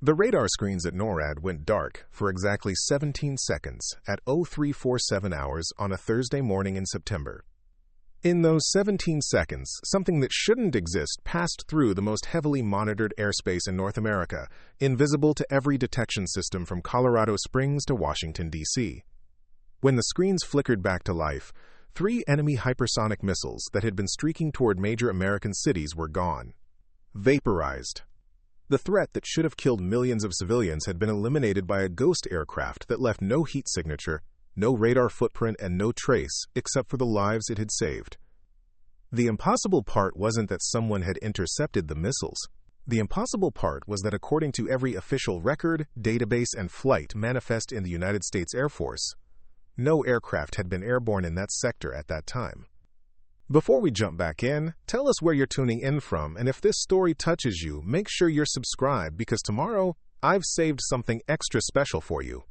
The radar screens at NORAD went dark for exactly 17 seconds at 0347 hours on a Thursday morning in September. In those 17 seconds, something that shouldn't exist passed through the most heavily monitored airspace in North America, invisible to every detection system from Colorado Springs to Washington, D.C. When the screens flickered back to life, 3 enemy hypersonic missiles that had been streaking toward major American cities were gone. Vaporized. The threat that should have killed millions of civilians had been eliminated by a ghost aircraft that left no heat signature, no radar footprint, and no trace except for the lives it had saved. The impossible part wasn't that someone had intercepted the missiles. The impossible part was that according to every official record, database, and flight manifest in the United States Air Force, no aircraft had been airborne in that sector at that time. Before we jump back in, tell us where you're tuning in from, and if this story touches you, make sure you're subscribed because tomorrow I've saved something extra special for you.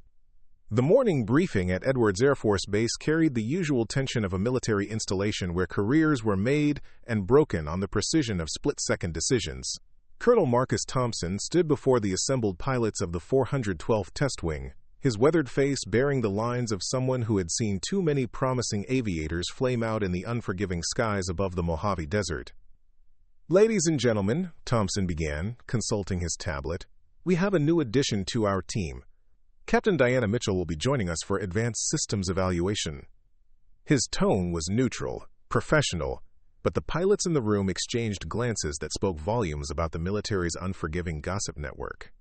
The morning briefing at Edwards Air Force Base carried the usual tension of a military installation where careers were made and broken on the precision of split-second decisions. Colonel Marcus Thompson stood before the assembled pilots of the 412th Test Wing, his weathered face bearing the lines of someone who had seen too many promising aviators flame out in the unforgiving skies above the Mojave Desert. "Ladies and gentlemen," Thompson began, consulting his tablet, "we have a new addition to our team. Captain Diana Mitchell will be joining us for advanced systems evaluation." His tone was neutral, professional, but the pilots in the room exchanged glances that spoke volumes about the military's unforgiving gossip network.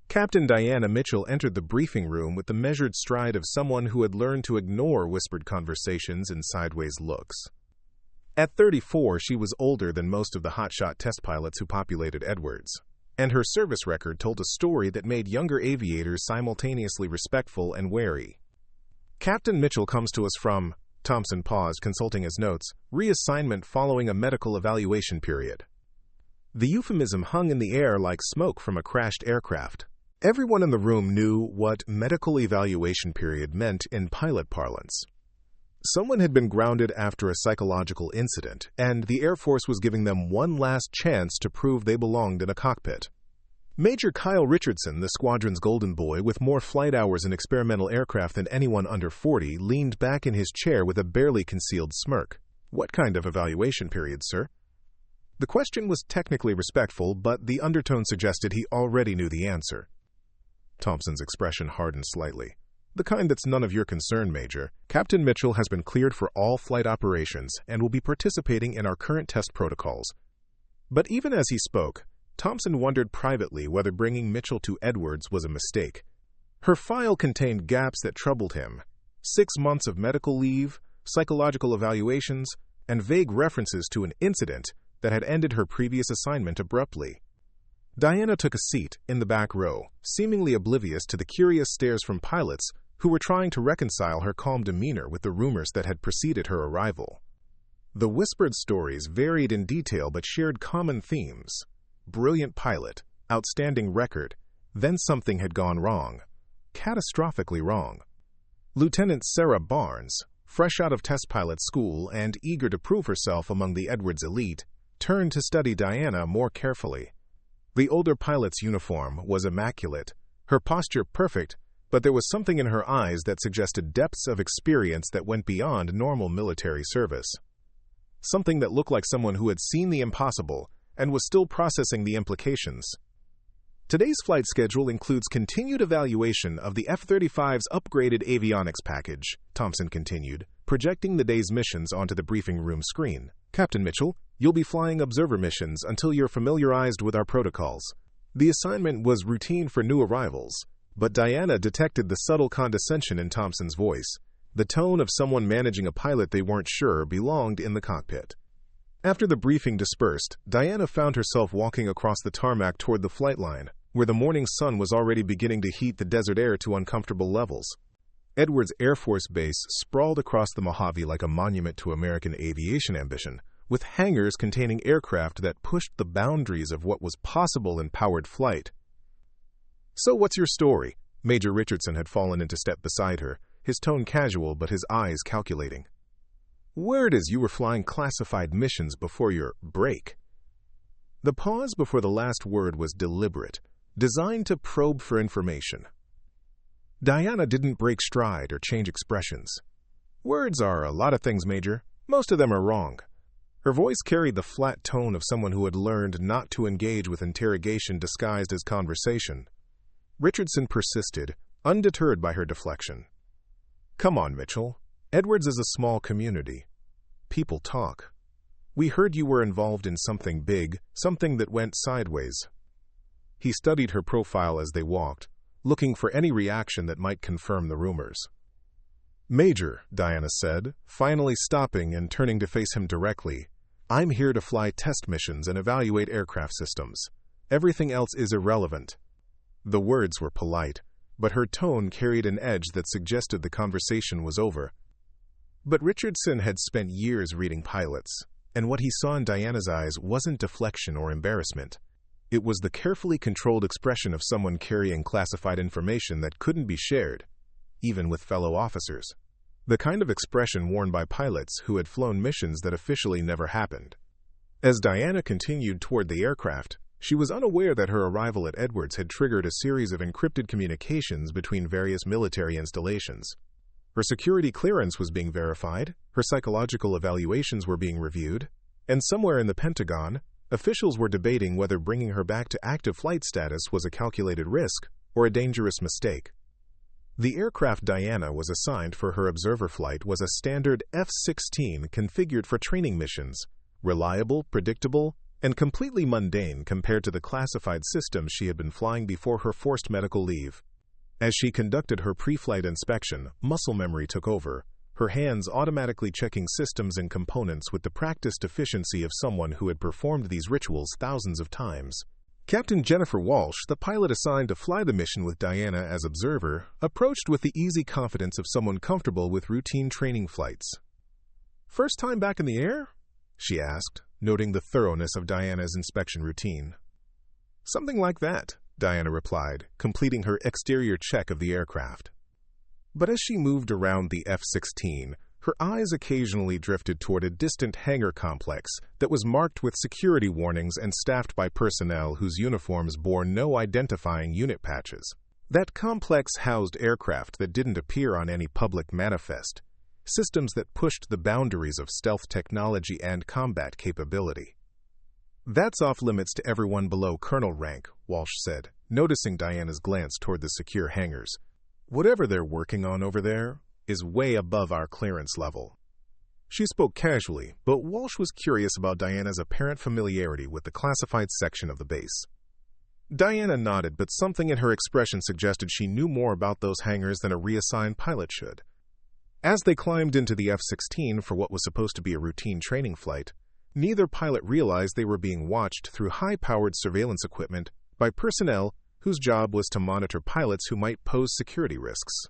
Captain Diana Mitchell entered the briefing room with the measured stride of someone who had learned to ignore whispered conversations and sideways looks. At 34, she was older than most of the hotshot test pilots who populated Edwards, and her service record told a story that made younger aviators simultaneously respectful and wary. "Captain Mitchell comes to us from," Thompson paused, consulting his notes, "reassignment following a medical evaluation period." The euphemism hung in the air like smoke from a crashed aircraft. Everyone in the room knew what medical evaluation period meant in pilot parlance. Someone had been grounded after a psychological incident, and the Air Force was giving them one last chance to prove they belonged in a cockpit. Major Kyle Richardson, the squadron's golden boy with more flight hours in experimental aircraft than anyone under 40, leaned back in his chair with a barely concealed smirk. "What kind of evaluation period, sir?" The question was technically respectful, but the undertone suggested he already knew the answer. Thompson's expression hardened slightly. "The kind that's none of your concern, Major. Captain Mitchell has been cleared for all flight operations and will be participating in our current test protocols." But even as he spoke, Thompson wondered privately whether bringing Mitchell to Edwards was a mistake. Her file contained gaps that troubled him: 6 months of medical leave, psychological evaluations, and vague references to an incident that had ended her previous assignment abruptly. Diana took a seat in the back row, seemingly oblivious to the curious stares from pilots who were trying to reconcile her calm demeanor with the rumors that had preceded her arrival. The whispered stories varied in detail but shared common themes: brilliant pilot, outstanding record, then something had gone wrong, catastrophically wrong. Lieutenant Sarah Barnes, fresh out of test pilot school and eager to prove herself among the Edwards elite, turned to study Diana more carefully. The older pilot's uniform was immaculate, her posture perfect, but there was something in her eyes that suggested depths of experience that went beyond normal military service. Something that looked like someone who had seen the impossible and was still processing the implications. "Today's flight schedule includes continued evaluation of the F-35's upgraded avionics package," Thompson continued, projecting the day's missions onto the briefing room screen. "Captain Mitchell, you'll be flying observer missions until you're familiarized with our protocols." The assignment was routine for new arrivals, but Diana detected the subtle condescension in Thompson's voice, the tone of someone managing a pilot they weren't sure belonged in the cockpit. After the briefing dispersed, Diana found herself walking across the tarmac toward the flight line, where the morning sun was already beginning to heat the desert air to uncomfortable levels. Edwards Air Force Base sprawled across the Mojave like a monument to American aviation ambition, with hangars containing aircraft that pushed the boundaries of what was possible in powered flight. "So what's your story?" Major Richardson had fallen into step beside her, his tone casual but his eyes calculating. "Word is you were flying classified missions before your break." The pause before the last word was deliberate, designed to probe for information. Diana didn't break stride or change expressions. "Words are a lot of things, Major. Most of them are wrong." Her voice carried the flat tone of someone who had learned not to engage with interrogation disguised as conversation. Richardson persisted, undeterred by her deflection. "Come on, Mitchell. Edwards is a small community. People talk. We heard you were involved in something big, something that went sideways." He studied her profile as they walked, looking for any reaction that might confirm the rumors. "Major," Diana said, finally stopping and turning to face him directly, "I'm here to fly test missions and evaluate aircraft systems. Everything else is irrelevant." The words were polite, but her tone carried an edge that suggested the conversation was over. But Richardson had spent years reading pilots, and what he saw in Diana's eyes wasn't deflection or embarrassment. It was the carefully controlled expression of someone carrying classified information that couldn't be shared, even with fellow officers. The kind of expression worn by pilots who had flown missions that officially never happened. As Diana continued toward the aircraft, she was unaware that her arrival at Edwards had triggered a series of encrypted communications between various military installations. Her security clearance was being verified, her psychological evaluations were being reviewed, and somewhere in the Pentagon, officials were debating whether bringing her back to active flight status was a calculated risk or a dangerous mistake. The aircraft Diana was assigned for her observer flight was a standard F-16 configured for training missions, reliable, predictable, and completely mundane compared to the classified systems she had been flying before her forced medical leave. As she conducted her pre-flight inspection, muscle memory took over, her hands automatically checking systems and components with the practiced efficiency of someone who had performed these rituals thousands of times. Captain Jennifer Walsh, the pilot assigned to fly the mission with Diana as observer, approached with the easy confidence of someone comfortable with routine training flights. "First time back in the air?" she asked, noting the thoroughness of Diana's inspection routine. "Something like that," Diana replied, completing her exterior check of the aircraft. But as she moved around the F-16, her eyes occasionally drifted toward a distant hangar complex that was marked with security warnings and staffed by personnel whose uniforms bore no identifying unit patches. That complex housed aircraft that didn't appear on any public manifest, systems that pushed the boundaries of stealth technology and combat capability. "That's off-limits to everyone below colonel rank," Walsh said, noticing Diana's glance toward the secure hangars. "Whatever they're working on over there is way above our clearance level." She spoke casually, but Walsh was curious about Diana's apparent familiarity with the classified section of the base. Diana nodded, but something in her expression suggested she knew more about those hangars than a reassigned pilot should. As they climbed into the F-16 for what was supposed to be a routine training flight, neither pilot realized they were being watched through high-powered surveillance equipment by personnel whose job was to monitor pilots who might pose security risks.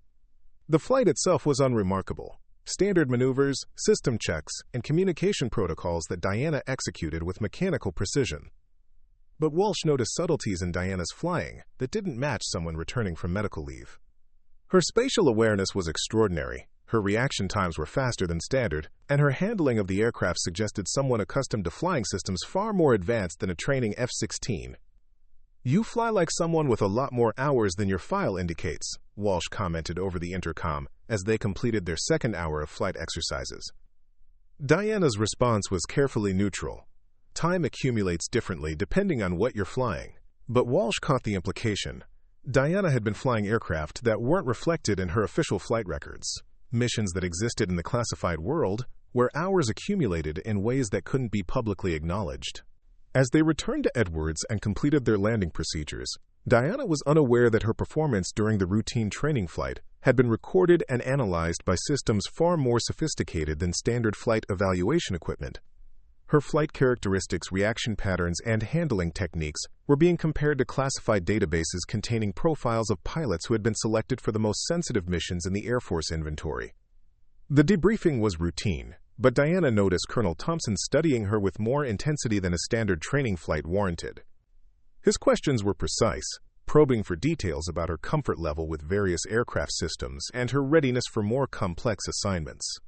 The flight itself was unremarkable. Standard maneuvers, system checks, and communication protocols that Diana executed with mechanical precision. But Walsh noticed subtleties in Diana's flying that didn't match someone returning from medical leave. Her spatial awareness was extraordinary, her reaction times were faster than standard, and her handling of the aircraft suggested someone accustomed to flying systems far more advanced than a training F-16. "You fly like someone with a lot more hours than your file indicates," Walsh commented over the intercom as they completed their second hour of flight exercises. Diana's response was carefully neutral. Time accumulates differently depending on what you're flying. But Walsh caught the implication. Diana had been flying aircraft that weren't reflected in her official flight records, missions that existed in the classified world where hours accumulated in ways that couldn't be publicly acknowledged. As they returned to Edwards and completed their landing procedures, Diana was unaware that her performance during the routine training flight had been recorded and analyzed by systems far more sophisticated than standard flight evaluation equipment. Her flight characteristics, reaction patterns, and handling techniques were being compared to classified databases containing profiles of pilots who had been selected for the most sensitive missions in the Air Force inventory. The debriefing was routine, but Diana noticed Colonel Thompson studying her with more intensity than a standard training flight warranted. His questions were precise, probing for details about her comfort level with various aircraft systems and her readiness for more complex assignments.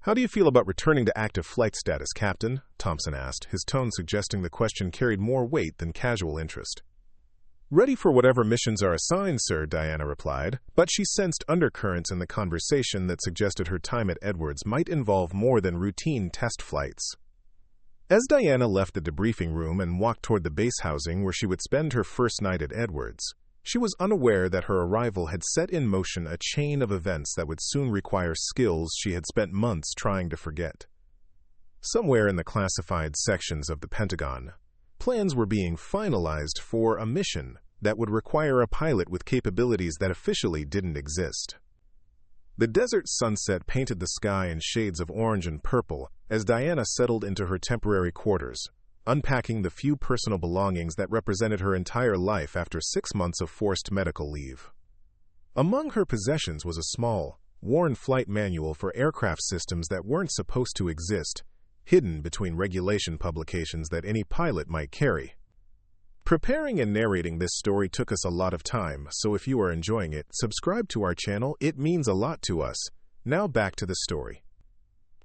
"How do you feel about returning to active flight status, Captain?" Thompson asked, his tone suggesting the question carried more weight than casual interest. "Ready for whatever missions are assigned, sir," Diana replied, but she sensed undercurrents in the conversation that suggested her time at Edwards might involve more than routine test flights. As Diana left the debriefing room and walked toward the base housing where she would spend her first night at Edwards, she was unaware that her arrival had set in motion a chain of events that would soon require skills she had spent months trying to forget. Somewhere in the classified sections of the Pentagon, plans were being finalized for a mission that would require a pilot with capabilities that officially didn't exist. The desert sunset painted the sky in shades of orange and purple as Diana settled into her temporary quarters, unpacking the few personal belongings that represented her entire life after 6 months of forced medical leave. Among her possessions was a small, worn flight manual for aircraft systems that weren't supposed to exist, hidden between regulation publications that any pilot might carry. Preparing and narrating this story took us a lot of time, so if you are enjoying it, subscribe to our channel. It means a lot to us. Now back to the story.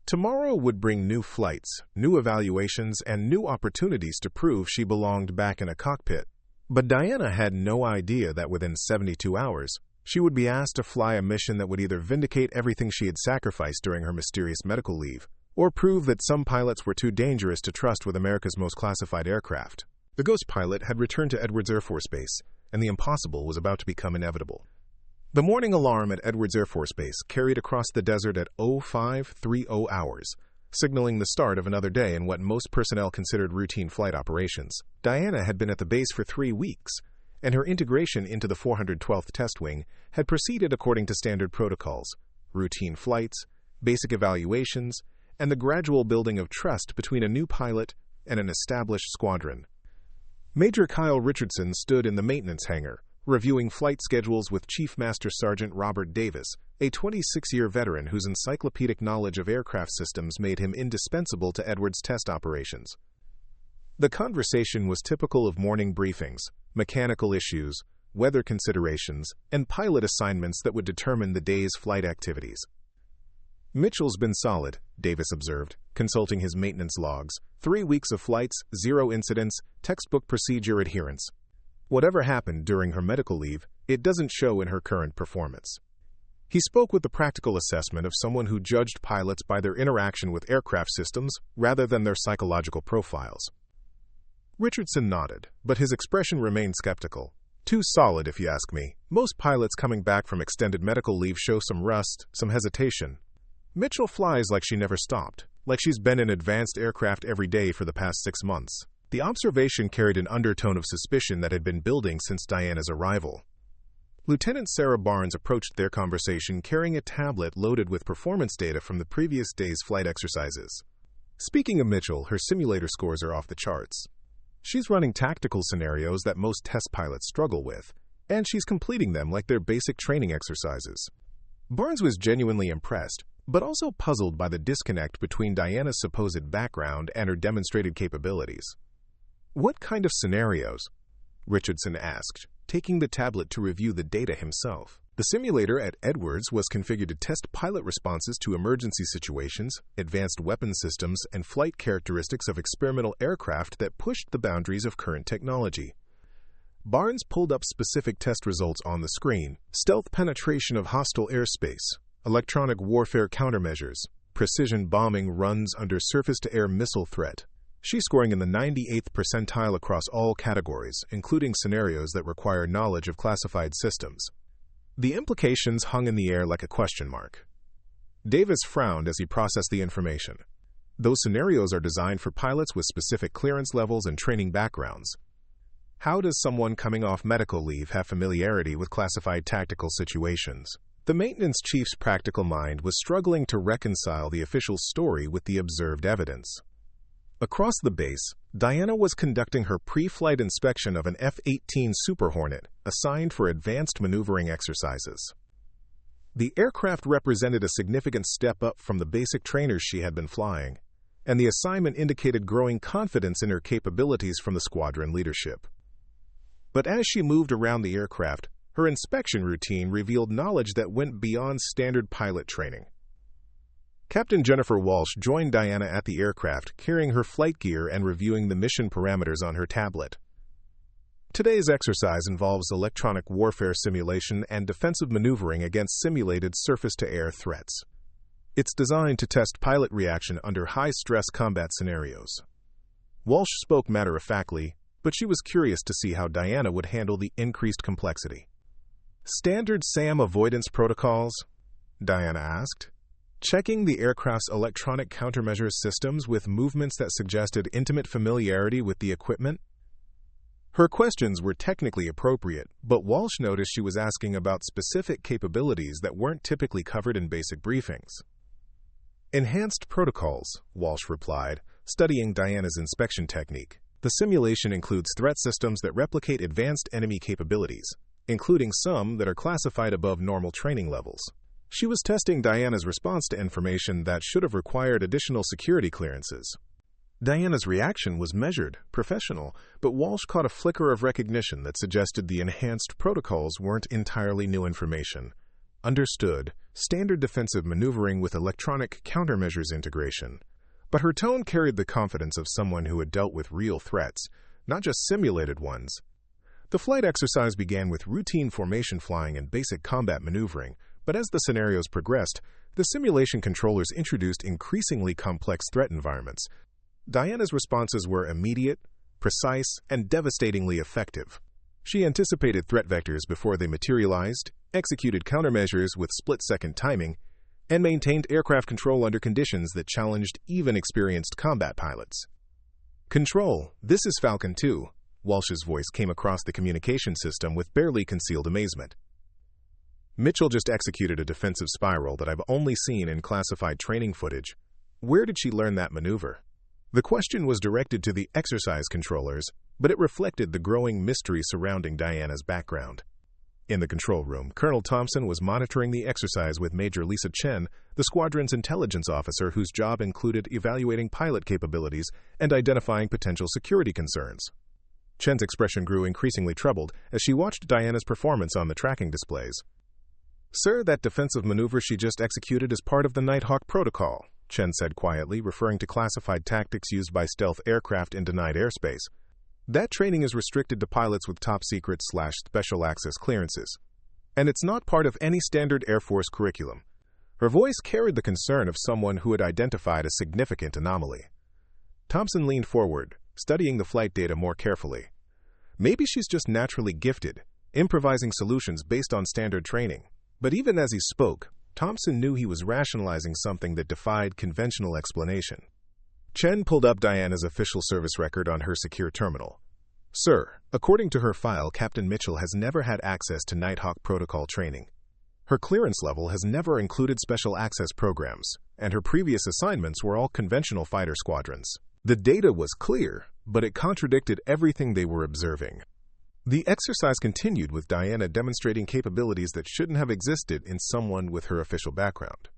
Tomorrow would bring new flights, new evaluations, and new opportunities to prove she belonged back in a cockpit. But Diana had no idea that within 72 hours, she would be asked to fly a mission that would either vindicate everything she had sacrificed during her mysterious medical leave, or prove that some pilots were too dangerous to trust with America's most classified aircraft. The ghost pilot had returned to Edwards Air Force Base, and the impossible was about to become inevitable. The morning alarm at Edwards Air Force Base carried across the desert at 0530 hours, signaling the start of another day in what most personnel considered routine flight operations. Diana had been at the base for 3 weeks, and her integration into the 412th Test Wing had proceeded according to standard protocols: routine flights, basic evaluations, and the gradual building of trust between a new pilot and an established squadron. Major Kyle Richardson stood in the maintenance hangar, reviewing flight schedules with Chief Master Sergeant Robert Davis, a 26-year veteran whose encyclopedic knowledge of aircraft systems made him indispensable to Edwards' test operations. The conversation was typical of morning briefings: mechanical issues, weather considerations, and pilot assignments that would determine the day's flight activities. "Mitchell's been solid," Davis observed, consulting his maintenance logs. 3 weeks of flights, 0 incidents, textbook procedure adherence. Whatever happened during her medical leave, it doesn't show in her current performance. He spoke with the practical assessment of someone who judged pilots by their interaction with aircraft systems rather than their psychological profiles. Richardson nodded, but his expression remained skeptical. "Too solid, if you ask me. Most pilots coming back from extended medical leave show some rust, some hesitation. Mitchell flies like she never stopped, like she's been in advanced aircraft every day for the past 6 months." The observation carried an undertone of suspicion that had been building since Diana's arrival. Lieutenant Sarah Barnes approached their conversation carrying a tablet loaded with performance data from the previous day's flight exercises. "Speaking of Mitchell, her simulator scores are off the charts. She's running tactical scenarios that most test pilots struggle with, and she's completing them like they're basic training exercises." Barnes was genuinely impressed, but also puzzled by the disconnect between Diana's supposed background and her demonstrated capabilities. "What kind of scenarios?" Richardson asked, taking the tablet to review the data himself. The simulator at Edwards was configured to test pilot responses to emergency situations, advanced weapon systems, and flight characteristics of experimental aircraft that pushed the boundaries of current technology. Barnes pulled up specific test results on the screen: stealth penetration of hostile airspace, electronic warfare countermeasures, precision bombing runs under surface-to-air missile threat. She's scoring in the 98th percentile across all categories, including scenarios that require knowledge of classified systems. The implications hung in the air like a question mark. Davis frowned as he processed the information. Those scenarios are designed for pilots with specific clearance levels and training backgrounds. How does someone coming off medical leave have familiarity with classified tactical situations? The maintenance chief's practical mind was struggling to reconcile the official story with the observed evidence. Across the base, Diana was conducting her pre-flight inspection of an F-18 Super Hornet, assigned for advanced maneuvering exercises. The aircraft represented a significant step up from the basic trainers she had been flying, and the assignment indicated growing confidence in her capabilities from the squadron leadership. But as she moved around the aircraft, her inspection routine revealed knowledge that went beyond standard pilot training. Captain Jennifer Walsh joined Diana at the aircraft, carrying her flight gear and reviewing the mission parameters on her tablet. Today's exercise involves electronic warfare simulation and defensive maneuvering against simulated surface-to-air threats. It's designed to test pilot reaction under high-stress combat scenarios. Walsh spoke matter-of-factly, but she was curious to see how Diana would handle the increased complexity. "Standard SAM avoidance protocols?" Diana asked, checking the aircraft's electronic countermeasures systems with movements that suggested intimate familiarity with the equipment. Her questions were technically appropriate, but Walsh noticed she was asking about specific capabilities that weren't typically covered in basic briefings. "Enhanced protocols," Walsh replied, studying Diana's inspection technique. "The simulation includes threat systems that replicate advanced enemy capabilities, including some that are classified above normal training levels." She was testing Diana's response to information that should have required additional security clearances. Diana's reaction was measured, professional, but Walsh caught a flicker of recognition that suggested the enhanced protocols weren't entirely new information. Understood, standard defensive maneuvering with electronic countermeasures integration. But her tone carried the confidence of someone who had dealt with real threats, not just simulated ones. The flight exercise began with routine formation flying and basic combat maneuvering, but as the scenarios progressed, the simulation controllers introduced increasingly complex threat environments. Diana's responses were immediate, precise, and devastatingly effective. She anticipated threat vectors before they materialized, executed countermeasures with split-second timing, and maintained aircraft control under conditions that challenged even experienced combat pilots. "Control, this is Falcon 2, Walsh's voice came across the communication system with barely concealed amazement. "Mitchell just executed a defensive spiral that I've only seen in classified training footage. Where did she learn that maneuver?" The question was directed to the exercise controllers, but it reflected the growing mystery surrounding Diana's background. In the control room, Colonel Thompson was monitoring the exercise with Major Lisa Chen, the squadron's intelligence officer whose job included evaluating pilot capabilities and identifying potential security concerns. Chen's expression grew increasingly troubled as she watched Diana's performance on the tracking displays. "Sir, that defensive maneuver she just executed is part of the Nighthawk protocol," Chen said quietly, referring to classified tactics used by stealth aircraft in denied airspace. "That training is restricted to pilots with top-secret/special access clearances. And it's not part of any standard Air Force curriculum." Her voice carried the concern of someone who had identified a significant anomaly. Thompson leaned forward, studying the flight data more carefully. Maybe she's just naturally gifted, improvising solutions based on standard training. But even as he spoke, Thompson knew he was rationalizing something that defied conventional explanation. Chen pulled up Diana's official service record on her secure terminal. "Sir, according to her file, Captain Mitchell has never had access to Nighthawk protocol training. Her clearance level has never included special access programs, and her previous assignments were all conventional fighter squadrons." The data was clear, but it contradicted everything they were observing. The exercise continued with Diana demonstrating capabilities that shouldn't have existed in someone with her official background.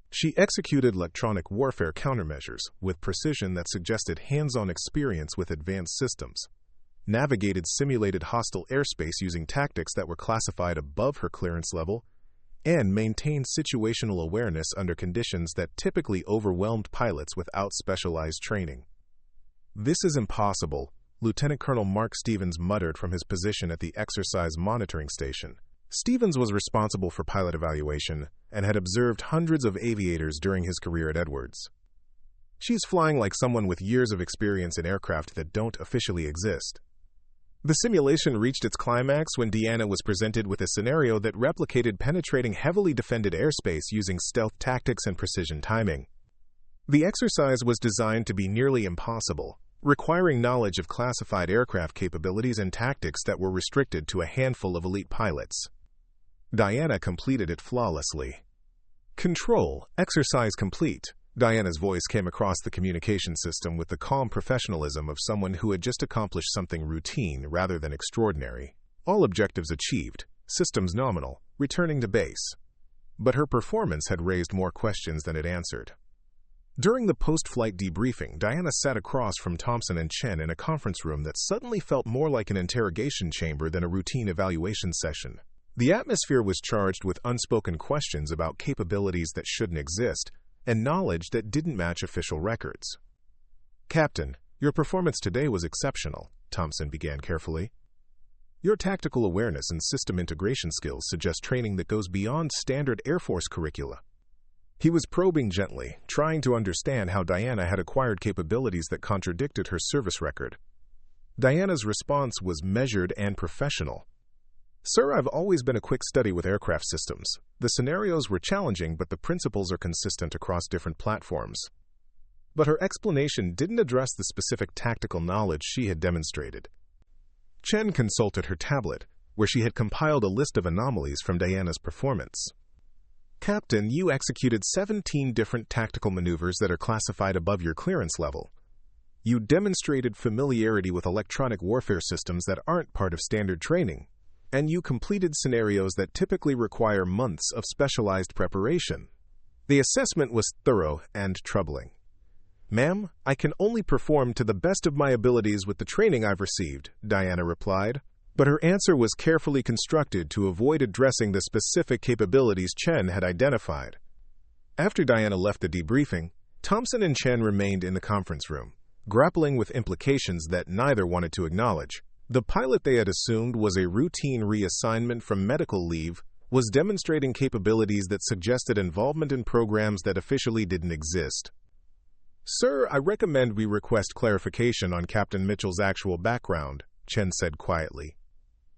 She executed electronic warfare countermeasures with precision that suggested hands-on experience with advanced systems, navigated simulated hostile airspace using tactics that were classified above her clearance level, and maintained situational awareness under conditions that typically overwhelmed pilots without specialized training. "This is impossible," Lieutenant Colonel Mark Stevens muttered from his position at the exercise monitoring station. Stevens was responsible for pilot evaluation and had observed hundreds of aviators during his career at Edwards. "She's flying like someone with years of experience in aircraft that don't officially exist." The simulation reached its climax when Diana was presented with a scenario that replicated penetrating heavily defended airspace using stealth tactics and precision timing. The exercise was designed to be nearly impossible, requiring knowledge of classified aircraft capabilities and tactics that were restricted to a handful of elite pilots. Diana completed it flawlessly. "Control, exercise complete." Diana's voice came across the communication system with the calm professionalism of someone who had just accomplished something routine rather than extraordinary. All objectives achieved, systems nominal, returning to base. But her performance had raised more questions than it answered. During the post-flight debriefing, Diana sat across from Thompson and Chen in a conference room that suddenly felt more like an interrogation chamber than a routine evaluation session. The atmosphere was charged with unspoken questions about capabilities that shouldn't exist, and knowledge that didn't match official records. "Captain, your performance today was exceptional," Thompson began carefully. Your tactical awareness and system integration skills suggest training that goes beyond standard Air Force curricula. He was probing gently, trying to understand how Diana had acquired capabilities that contradicted her service record. Diana's response was measured and professional. "Sir, I've always been a quick study with aircraft systems. The scenarios were challenging, but the principles are consistent across different platforms." But her explanation didn't address the specific tactical knowledge she had demonstrated. Chen consulted her tablet, where she had compiled a list of anomalies from Diana's performance. "Captain, you executed 17 different tactical maneuvers that are classified above your clearance level. You demonstrated familiarity with electronic warfare systems that aren't part of standard training, and you completed scenarios that typically require months of specialized preparation." The assessment was thorough and troubling. "Ma'am, I can only perform to the best of my abilities with the training I've received," Diana replied. But her answer was carefully constructed to avoid addressing the specific capabilities Chen had identified. After Diana left the debriefing, Thompson and Chen remained in the conference room, grappling with implications that neither wanted to acknowledge. The pilot they had assumed was a routine reassignment from medical leave was demonstrating capabilities that suggested involvement in programs that officially didn't exist. "Sir, I recommend we request clarification on Captain Mitchell's actual background," Chen said quietly.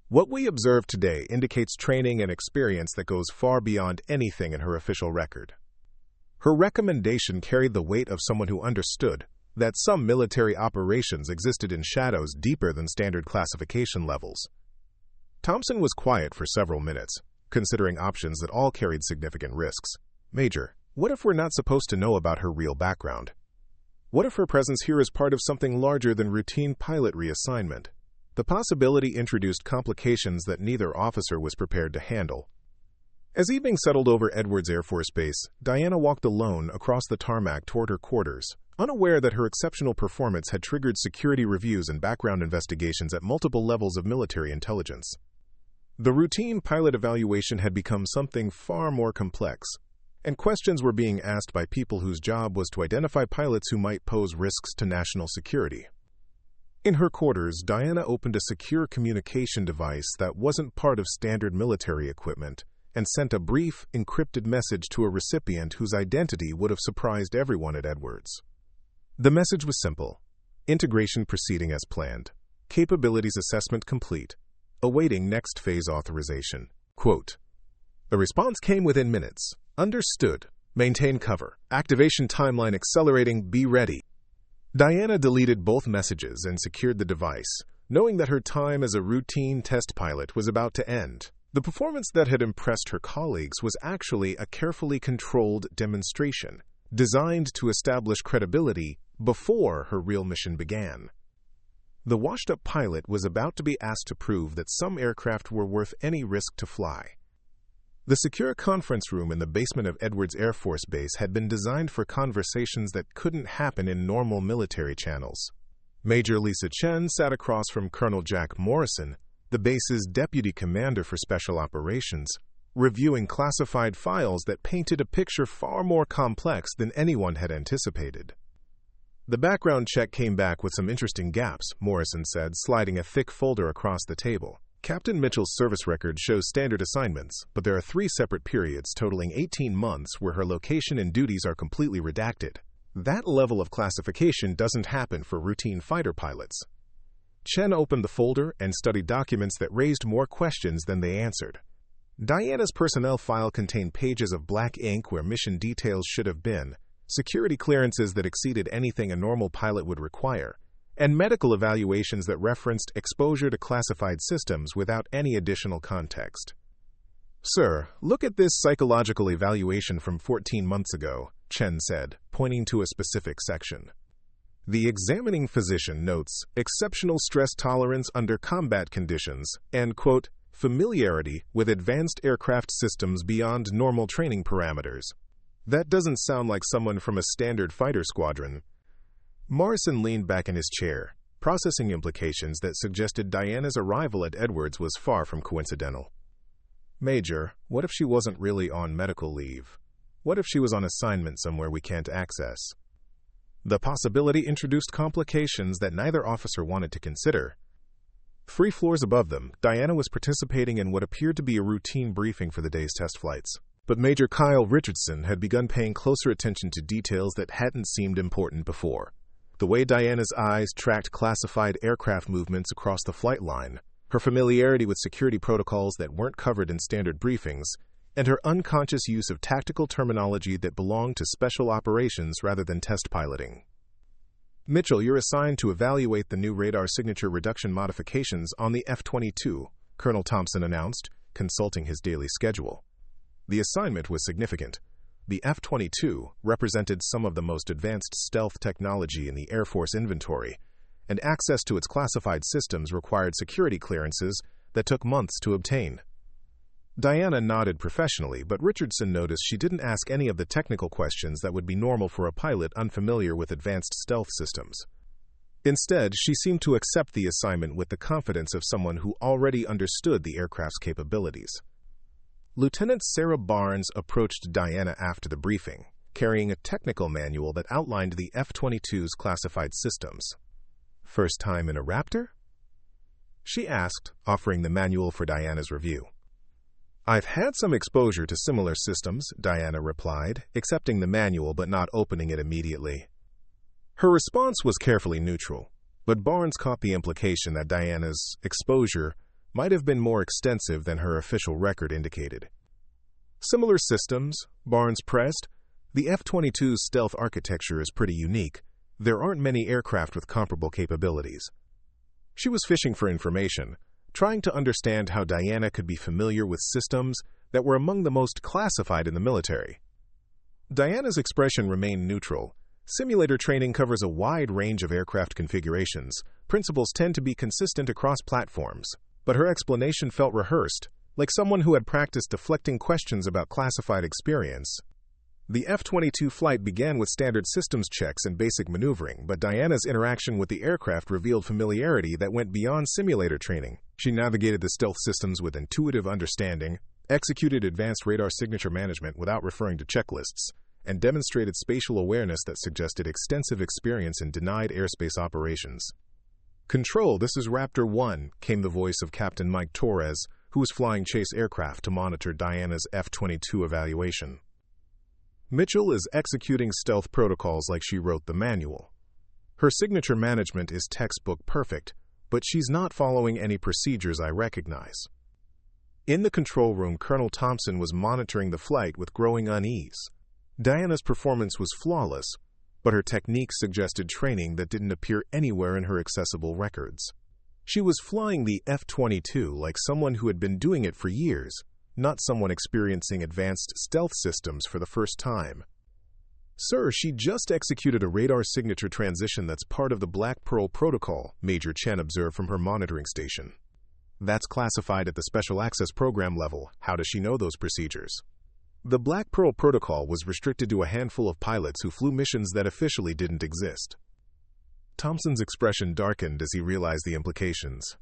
"What we observed today indicates training and experience that goes far beyond anything in her official record." Her recommendation carried the weight of someone who understood that some military operations existed in shadows deeper than standard classification levels. Thompson was quiet for several minutes, considering options that all carried significant risks. "Major, what if we're not supposed to know about her real background? What if her presence here is part of something larger than routine pilot reassignment?" The possibility introduced complications that neither officer was prepared to handle. As evening settled over Edwards Air Force Base, Diana walked alone across the tarmac toward her quarters, unaware that her exceptional performance had triggered security reviews and background investigations at multiple levels of military intelligence. The routine pilot evaluation had become something far more complex, and questions were being asked by people whose job was to identify pilots who might pose risks to national security. In her quarters, Diana opened a secure communication device that wasn't part of standard military equipment and sent a brief, encrypted message to a recipient whose identity would have surprised everyone at Edwards. The message was simple: integration proceeding as planned. Capabilities assessment complete. Awaiting next phase authorization. Quote, "The response came within minutes. Understood. Maintain cover. Activation timeline accelerating. Be ready." Diana deleted both messages and secured the device, knowing that her time as a routine test pilot was about to end. The performance that had impressed her colleagues was actually a carefully controlled demonstration, designed to establish credibility before her real mission began. The washed-up pilot was about to be asked to prove that some aircraft were worth any risk to fly. The secure conference room in the basement of Edwards Air Force Base had been designed for conversations that couldn't happen in normal military channels. Major Lisa Chen sat across from Colonel Jack Morrison, the base's deputy commander for special operations, reviewing classified files that painted a picture far more complex than anyone had anticipated. "The background check came back with some interesting gaps," Morrison said, sliding a thick folder across the table. "Captain Mitchell's service record shows standard assignments, but there are 3 separate periods totaling 18 months where her location and duties are completely redacted. That level of classification doesn't happen for routine fighter pilots." Chen opened the folder and studied documents that raised more questions than they answered. Diana's personnel file contained pages of black ink where mission details should have been, security clearances that exceeded anything a normal pilot would require, and medical evaluations that referenced exposure to classified systems without any additional context. "Sir, look at this psychological evaluation from 14 months ago," Chen said, pointing to a specific section. "The examining physician notes exceptional stress tolerance under combat conditions and, quote, familiarity with advanced aircraft systems beyond normal training parameters. That doesn't sound like someone from a standard fighter squadron." Morrison leaned back in his chair, processing implications that suggested Diana's arrival at Edwards was far from coincidental. "Major, what if she wasn't really on medical leave? What if she was on assignment somewhere we can't access?" The possibility introduced complications that neither officer wanted to consider. 3 floors above them, Diana was participating in what appeared to be a routine briefing for the day's test flights. But Major Kyle Richardson had begun paying closer attention to details that hadn't seemed important before. The way Diana's eyes tracked classified aircraft movements across the flight line, her familiarity with security protocols that weren't covered in standard briefings, and her unconscious use of tactical terminology that belonged to special operations rather than test piloting. Mitchell, you're assigned to evaluate the new radar signature reduction modifications on the F-22, Colonel Thompson announced, consulting his daily schedule. The assignment was significant. The F-22 represented some of the most advanced stealth technology in the Air Force inventory, and access to its classified systems required security clearances that took months to obtain. Diana nodded professionally, but Richardson noticed she didn't ask any of the technical questions that would be normal for a pilot unfamiliar with advanced stealth systems. Instead, she seemed to accept the assignment with the confidence of someone who already understood the aircraft's capabilities. Lieutenant Sarah Barnes approached Diana after the briefing, carrying a technical manual that outlined the F-22's classified systems. "First time in a Raptor?" she asked, offering the manual for Diana's review. "I've had some exposure to similar systems," Diana replied, accepting the manual but not opening it immediately. Her response was carefully neutral, but Barnes caught the implication that Diana's exposure might have been more extensive than her official record indicated. "Similar systems," Barnes pressed. "The F-22's stealth architecture is pretty unique. There aren't many aircraft with comparable capabilities." She was fishing for information, trying to understand how Diana could be familiar with systems that were among the most classified in the military. Diana's expression remained neutral. Simulator training covers a wide range of aircraft configurations. Principles tend to be consistent across platforms, but her explanation felt rehearsed, like someone who had practiced deflecting questions about classified experience. The F-22 flight began with standard systems checks and basic maneuvering, but Diana's interaction with the aircraft revealed familiarity that went beyond simulator training. She navigated the stealth systems with intuitive understanding, executed advanced radar signature management without referring to checklists, and demonstrated spatial awareness that suggested extensive experience in denied airspace operations. "Control, this is Raptor 1, came the voice of Captain Mike Torres, who was flying chase aircraft to monitor Diana's F-22 evaluation. "Mitchell is executing stealth protocols like she wrote the manual. Her signature management is textbook perfect, but she's not following any procedures I recognize." In the control room, Colonel Thompson was monitoring the flight with growing unease. Diana's performance was flawless, but her techniques suggested training that didn't appear anywhere in her accessible records. She was flying the F-22 like someone who had been doing it for years, not someone experiencing advanced stealth systems for the first time. "Sir, she just executed a radar signature transition that's part of the Black Pearl Protocol," Major Chen observed from her monitoring station. "That's classified at the Special Access Program level. How does she know those procedures?" The Black Pearl Protocol was restricted to a handful of pilots who flew missions that officially didn't exist. Thompson's expression darkened as he realized the implications.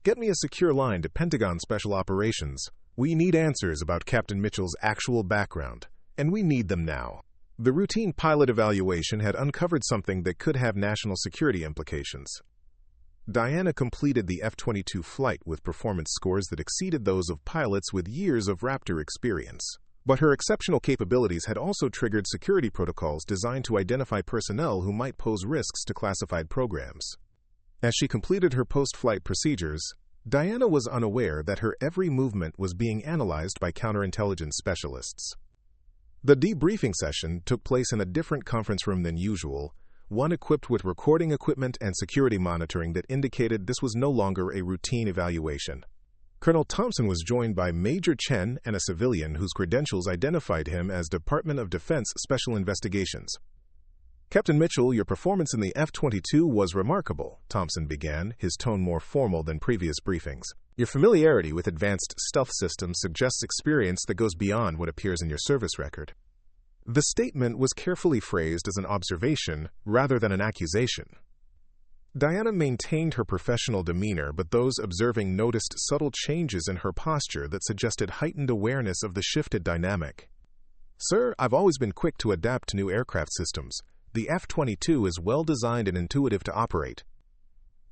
"Get me a secure line to Pentagon Special Operations. We need answers about Captain Mitchell's actual background, and we need them now." The routine pilot evaluation had uncovered something that could have national security implications. Diana completed the F-22 flight with performance scores that exceeded those of pilots with years of Raptor experience. But her exceptional capabilities had also triggered security protocols designed to identify personnel who might pose risks to classified programs. As she completed her post-flight procedures, Diana was unaware that her every movement was being analyzed by counterintelligence specialists. The debriefing session took place in a different conference room than usual, one equipped with recording equipment and security monitoring that indicated this was no longer a routine evaluation. Colonel Thompson was joined by Major Chen and a civilian whose credentials identified him as Department of Defense Special Investigations. "Captain Mitchell, your performance in the F-22 was remarkable," Thompson began, his tone more formal than previous briefings. "Your familiarity with advanced stealth systems suggests experience that goes beyond what appears in your service record." The statement was carefully phrased as an observation rather than an accusation. Diana maintained her professional demeanor, but those observing noticed subtle changes in her posture that suggested heightened awareness of the shifted dynamic. "Sir, I've always been quick to adapt to new aircraft systems. The F-22 is well designed and intuitive to operate."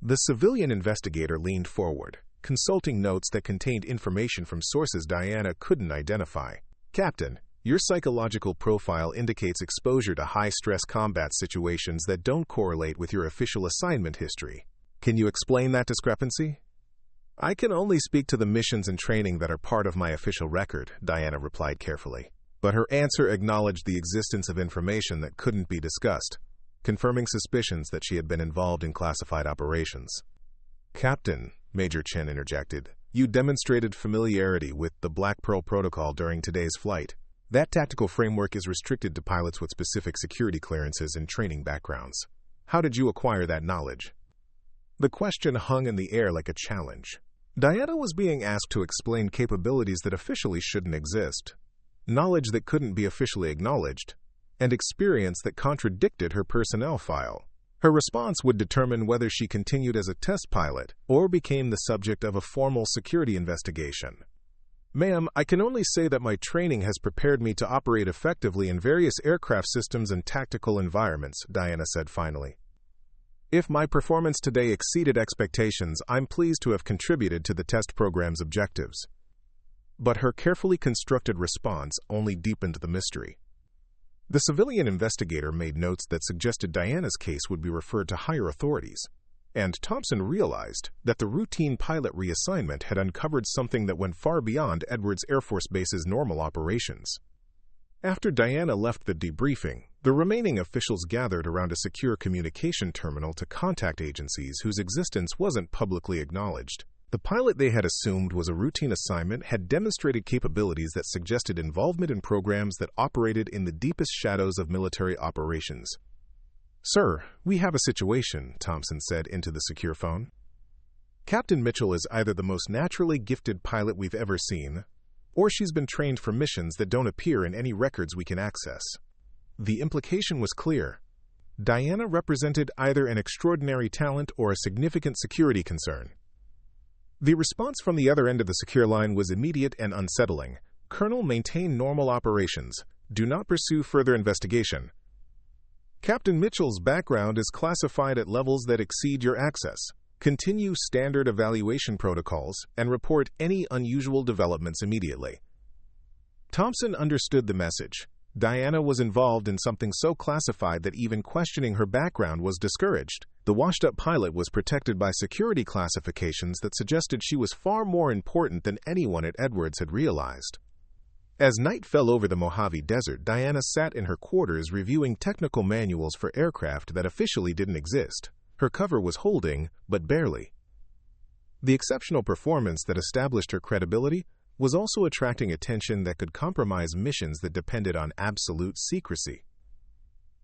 The civilian investigator leaned forward, consulting notes that contained information from sources Diana couldn't identify. "Captain, your psychological profile indicates exposure to high-stress combat situations that don't correlate with your official assignment history. Can you explain that discrepancy?" "I can only speak to the missions and training that are part of my official record," Diana replied carefully. But her answer acknowledged the existence of information that couldn't be discussed, confirming suspicions that she had been involved in classified operations. "Captain," Major Chen interjected, "you demonstrated familiarity with the Black Pearl Protocol during today's flight. That tactical framework is restricted to pilots with specific security clearances and training backgrounds. How did you acquire that knowledge?" The question hung in the air like a challenge. Diana was being asked to explain capabilities that officially shouldn't exist, knowledge that couldn't be officially acknowledged, and experience that contradicted her personnel file. Her response would determine whether she continued as a test pilot or became the subject of a formal security investigation. "Ma'am, I can only say that my training has prepared me to operate effectively in various aircraft systems and tactical environments," Diana said finally. "If my performance today exceeded expectations, I'm pleased to have contributed to the test program's objectives." But her carefully constructed response only deepened the mystery. The civilian investigator made notes that suggested Diana's case would be referred to higher authorities, and Thompson realized that the routine pilot reassignment had uncovered something that went far beyond Edwards Air Force Base's normal operations. After Diana left the debriefing, the remaining officials gathered around a secure communication terminal to contact agencies whose existence wasn't publicly acknowledged. The pilot they had assumed was a routine assignment had demonstrated capabilities that suggested involvement in programs that operated in the deepest shadows of military operations. "Sir, we have a situation," Thompson said into the secure phone. "Captain Mitchell is either the most naturally gifted pilot we've ever seen, or she's been trained for missions that don't appear in any records we can access." The implication was clear. Diana represented either an extraordinary talent or a significant security concern. The response from the other end of the secure line was immediate and unsettling. "Colonel, maintain normal operations. Do not pursue further investigation. Captain Mitchell's background is classified at levels that exceed your access. Continue standard evaluation protocols and report any unusual developments immediately." Thompson understood the message. Diana was involved in something so classified that even questioning her background was discouraged. The washed-up pilot was protected by security classifications that suggested she was far more important than anyone at Edwards had realized. As night fell over the Mojave Desert, Diana sat in her quarters reviewing technical manuals for aircraft that officially didn't exist. Her cover was holding, but barely. The exceptional performance that established her credibility was also attracting attention that could compromise missions that depended on absolute secrecy.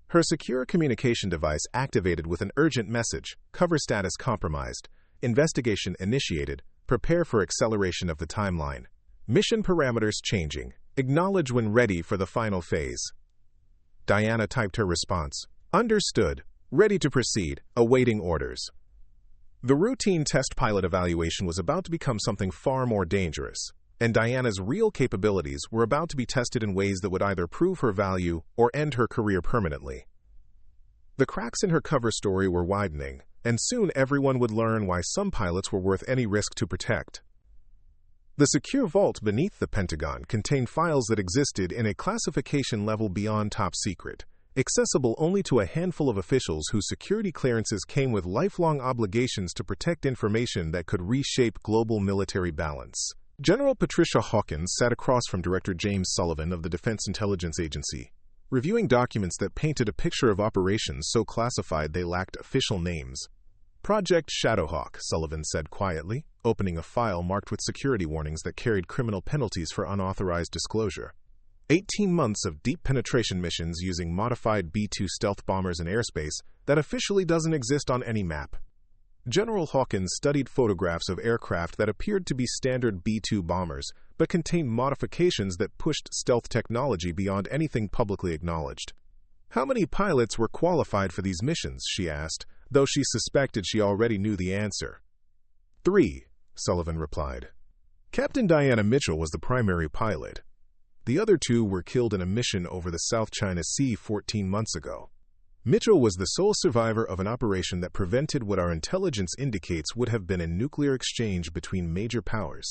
Her secure communication device activated with an urgent message: "Cover status compromised. Investigation initiated. Prepare for acceleration of the timeline. Mission parameters changing. Acknowledge when ready for the final phase." Diana typed her response. "Understood. Ready to proceed. Awaiting orders." The routine test pilot evaluation was about to become something far more dangerous, and Diana's real capabilities were about to be tested in ways that would either prove her value or end her career permanently. The cracks in her cover story were widening, and soon everyone would learn why some pilots were worth any risk to protect. The secure vault beneath the Pentagon contained files that existed in a classification level beyond top secret, accessible only to a handful of officials whose security clearances came with lifelong obligations to protect information that could reshape global military balance. General Patricia Hawkins sat across from Director James Sullivan of the Defense Intelligence Agency, reviewing documents that painted a picture of operations so classified they lacked official names. "Project Shadowhawk," Sullivan said quietly, opening a file marked with security warnings that carried criminal penalties for unauthorized disclosure. 18 months of deep penetration missions using modified B-2 stealth bombers in airspace that officially doesn't exist on any map. General Hawkins studied photographs of aircraft that appeared to be standard B-2 bombers, but contained modifications that pushed stealth technology beyond anything publicly acknowledged. "How many pilots were qualified for these missions?" she asked, though she suspected she already knew the answer. 3, Sullivan replied. Captain Diana Mitchell was the primary pilot. The other 2 were killed in a mission over the South China Sea 14 months ago. Mitchell was the sole survivor of an operation that prevented what our intelligence indicates would have been a nuclear exchange between major powers.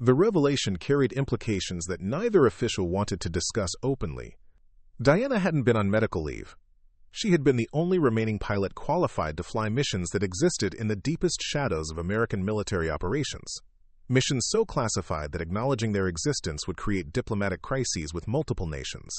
The revelation carried implications that neither official wanted to discuss openly. Diana hadn't been on medical leave. She had been the only remaining pilot qualified to fly missions that existed in the deepest shadows of American military operations. Missions so classified that acknowledging their existence would create diplomatic crises with multiple nations.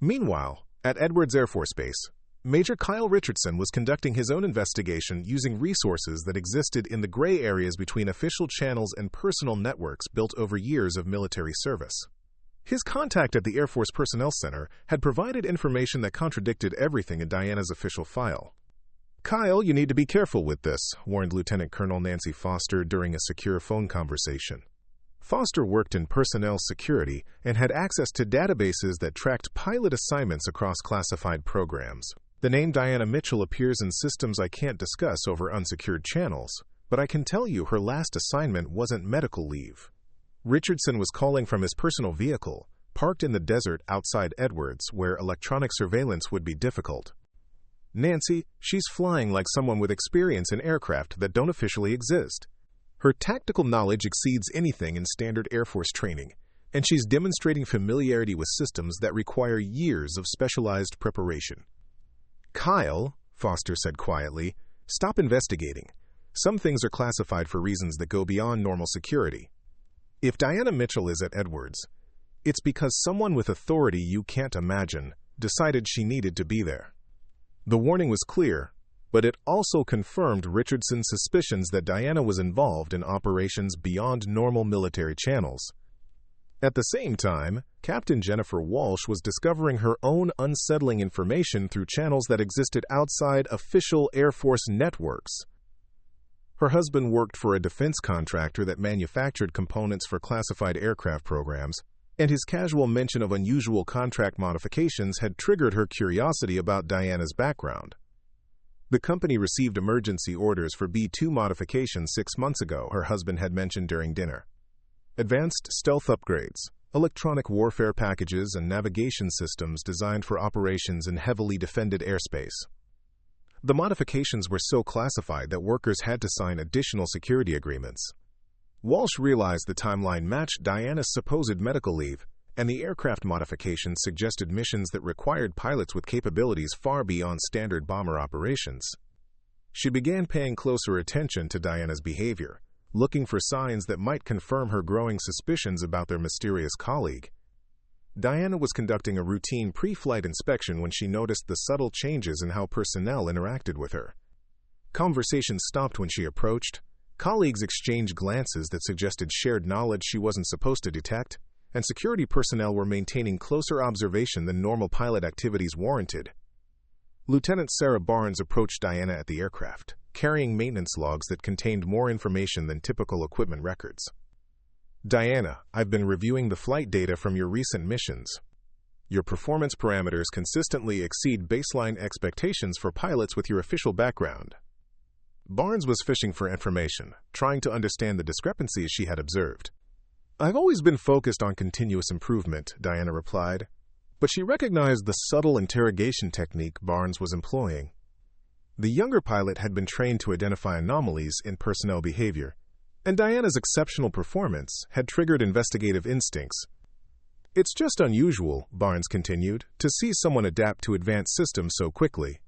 Meanwhile, at Edwards Air Force Base, Major Kyle Richardson was conducting his own investigation using resources that existed in the gray areas between official channels and personal networks built over years of military service. His contact at the Air Force Personnel Center had provided information that contradicted everything in Diana's official file. "Kyle, you need to be careful with this," warned Lieutenant Colonel Nancy Foster during a secure phone conversation. Foster worked in personnel security and had access to databases that tracked pilot assignments across classified programs. "The name Diana Mitchell appears in systems I can't discuss over unsecured channels, but I can tell you her last assignment wasn't medical leave." Richardson was calling from his personal vehicle, parked in the desert outside Edwards, where electronic surveillance would be difficult. "Nancy, she's flying like someone with experience in aircraft that don't officially exist. Her tactical knowledge exceeds anything in standard Air Force training, and she's demonstrating familiarity with systems that require years of specialized preparation." "Kyle," Foster said quietly, "stop investigating. Some things are classified for reasons that go beyond normal security. If Diana Mitchell is at Edwards, it's because someone with authority you can't imagine decided she needed to be there." The warning was clear, but it also confirmed Richardson's suspicions that Diana was involved in operations beyond normal military channels. At the same time, Captain Jennifer Walsh was discovering her own unsettling information through channels that existed outside official Air Force networks. Her husband worked for a defense contractor that manufactured components for classified aircraft programs, and his casual mention of unusual contract modifications had triggered her curiosity about Diana's background. The company received emergency orders for B-2 modifications 6 months ago, her husband had mentioned during dinner. Advanced stealth upgrades, electronic warfare packages, and navigation systems designed for operations in heavily defended airspace. The modifications were so classified that workers had to sign additional security agreements. Walsh realized the timeline matched Diana's supposed medical leave, and the aircraft modifications suggested missions that required pilots with capabilities far beyond standard bomber operations. She began paying closer attention to Diana's behavior, looking for signs that might confirm her growing suspicions about their mysterious colleague. Diana was conducting a routine pre-flight inspection when she noticed the subtle changes in how personnel interacted with her. Conversations stopped when she approached, colleagues exchanged glances that suggested shared knowledge she wasn't supposed to detect, and security personnel were maintaining closer observation than normal pilot activities warranted. Lieutenant Sarah Barnes approached Diana at the aircraft, carrying maintenance logs that contained more information than typical equipment records. "Diana, I've been reviewing the flight data from your recent missions. Your performance parameters consistently exceed baseline expectations for pilots with your official background." Barnes was fishing for information, trying to understand the discrepancies she had observed. "I've always been focused on continuous improvement," Diana replied, but she recognized the subtle interrogation technique Barnes was employing. The younger pilot had been trained to identify anomalies in personnel behavior, and Diana's exceptional performance had triggered investigative instincts. "It's just unusual," Barnes continued, "to see someone adapt to advanced systems so quickly.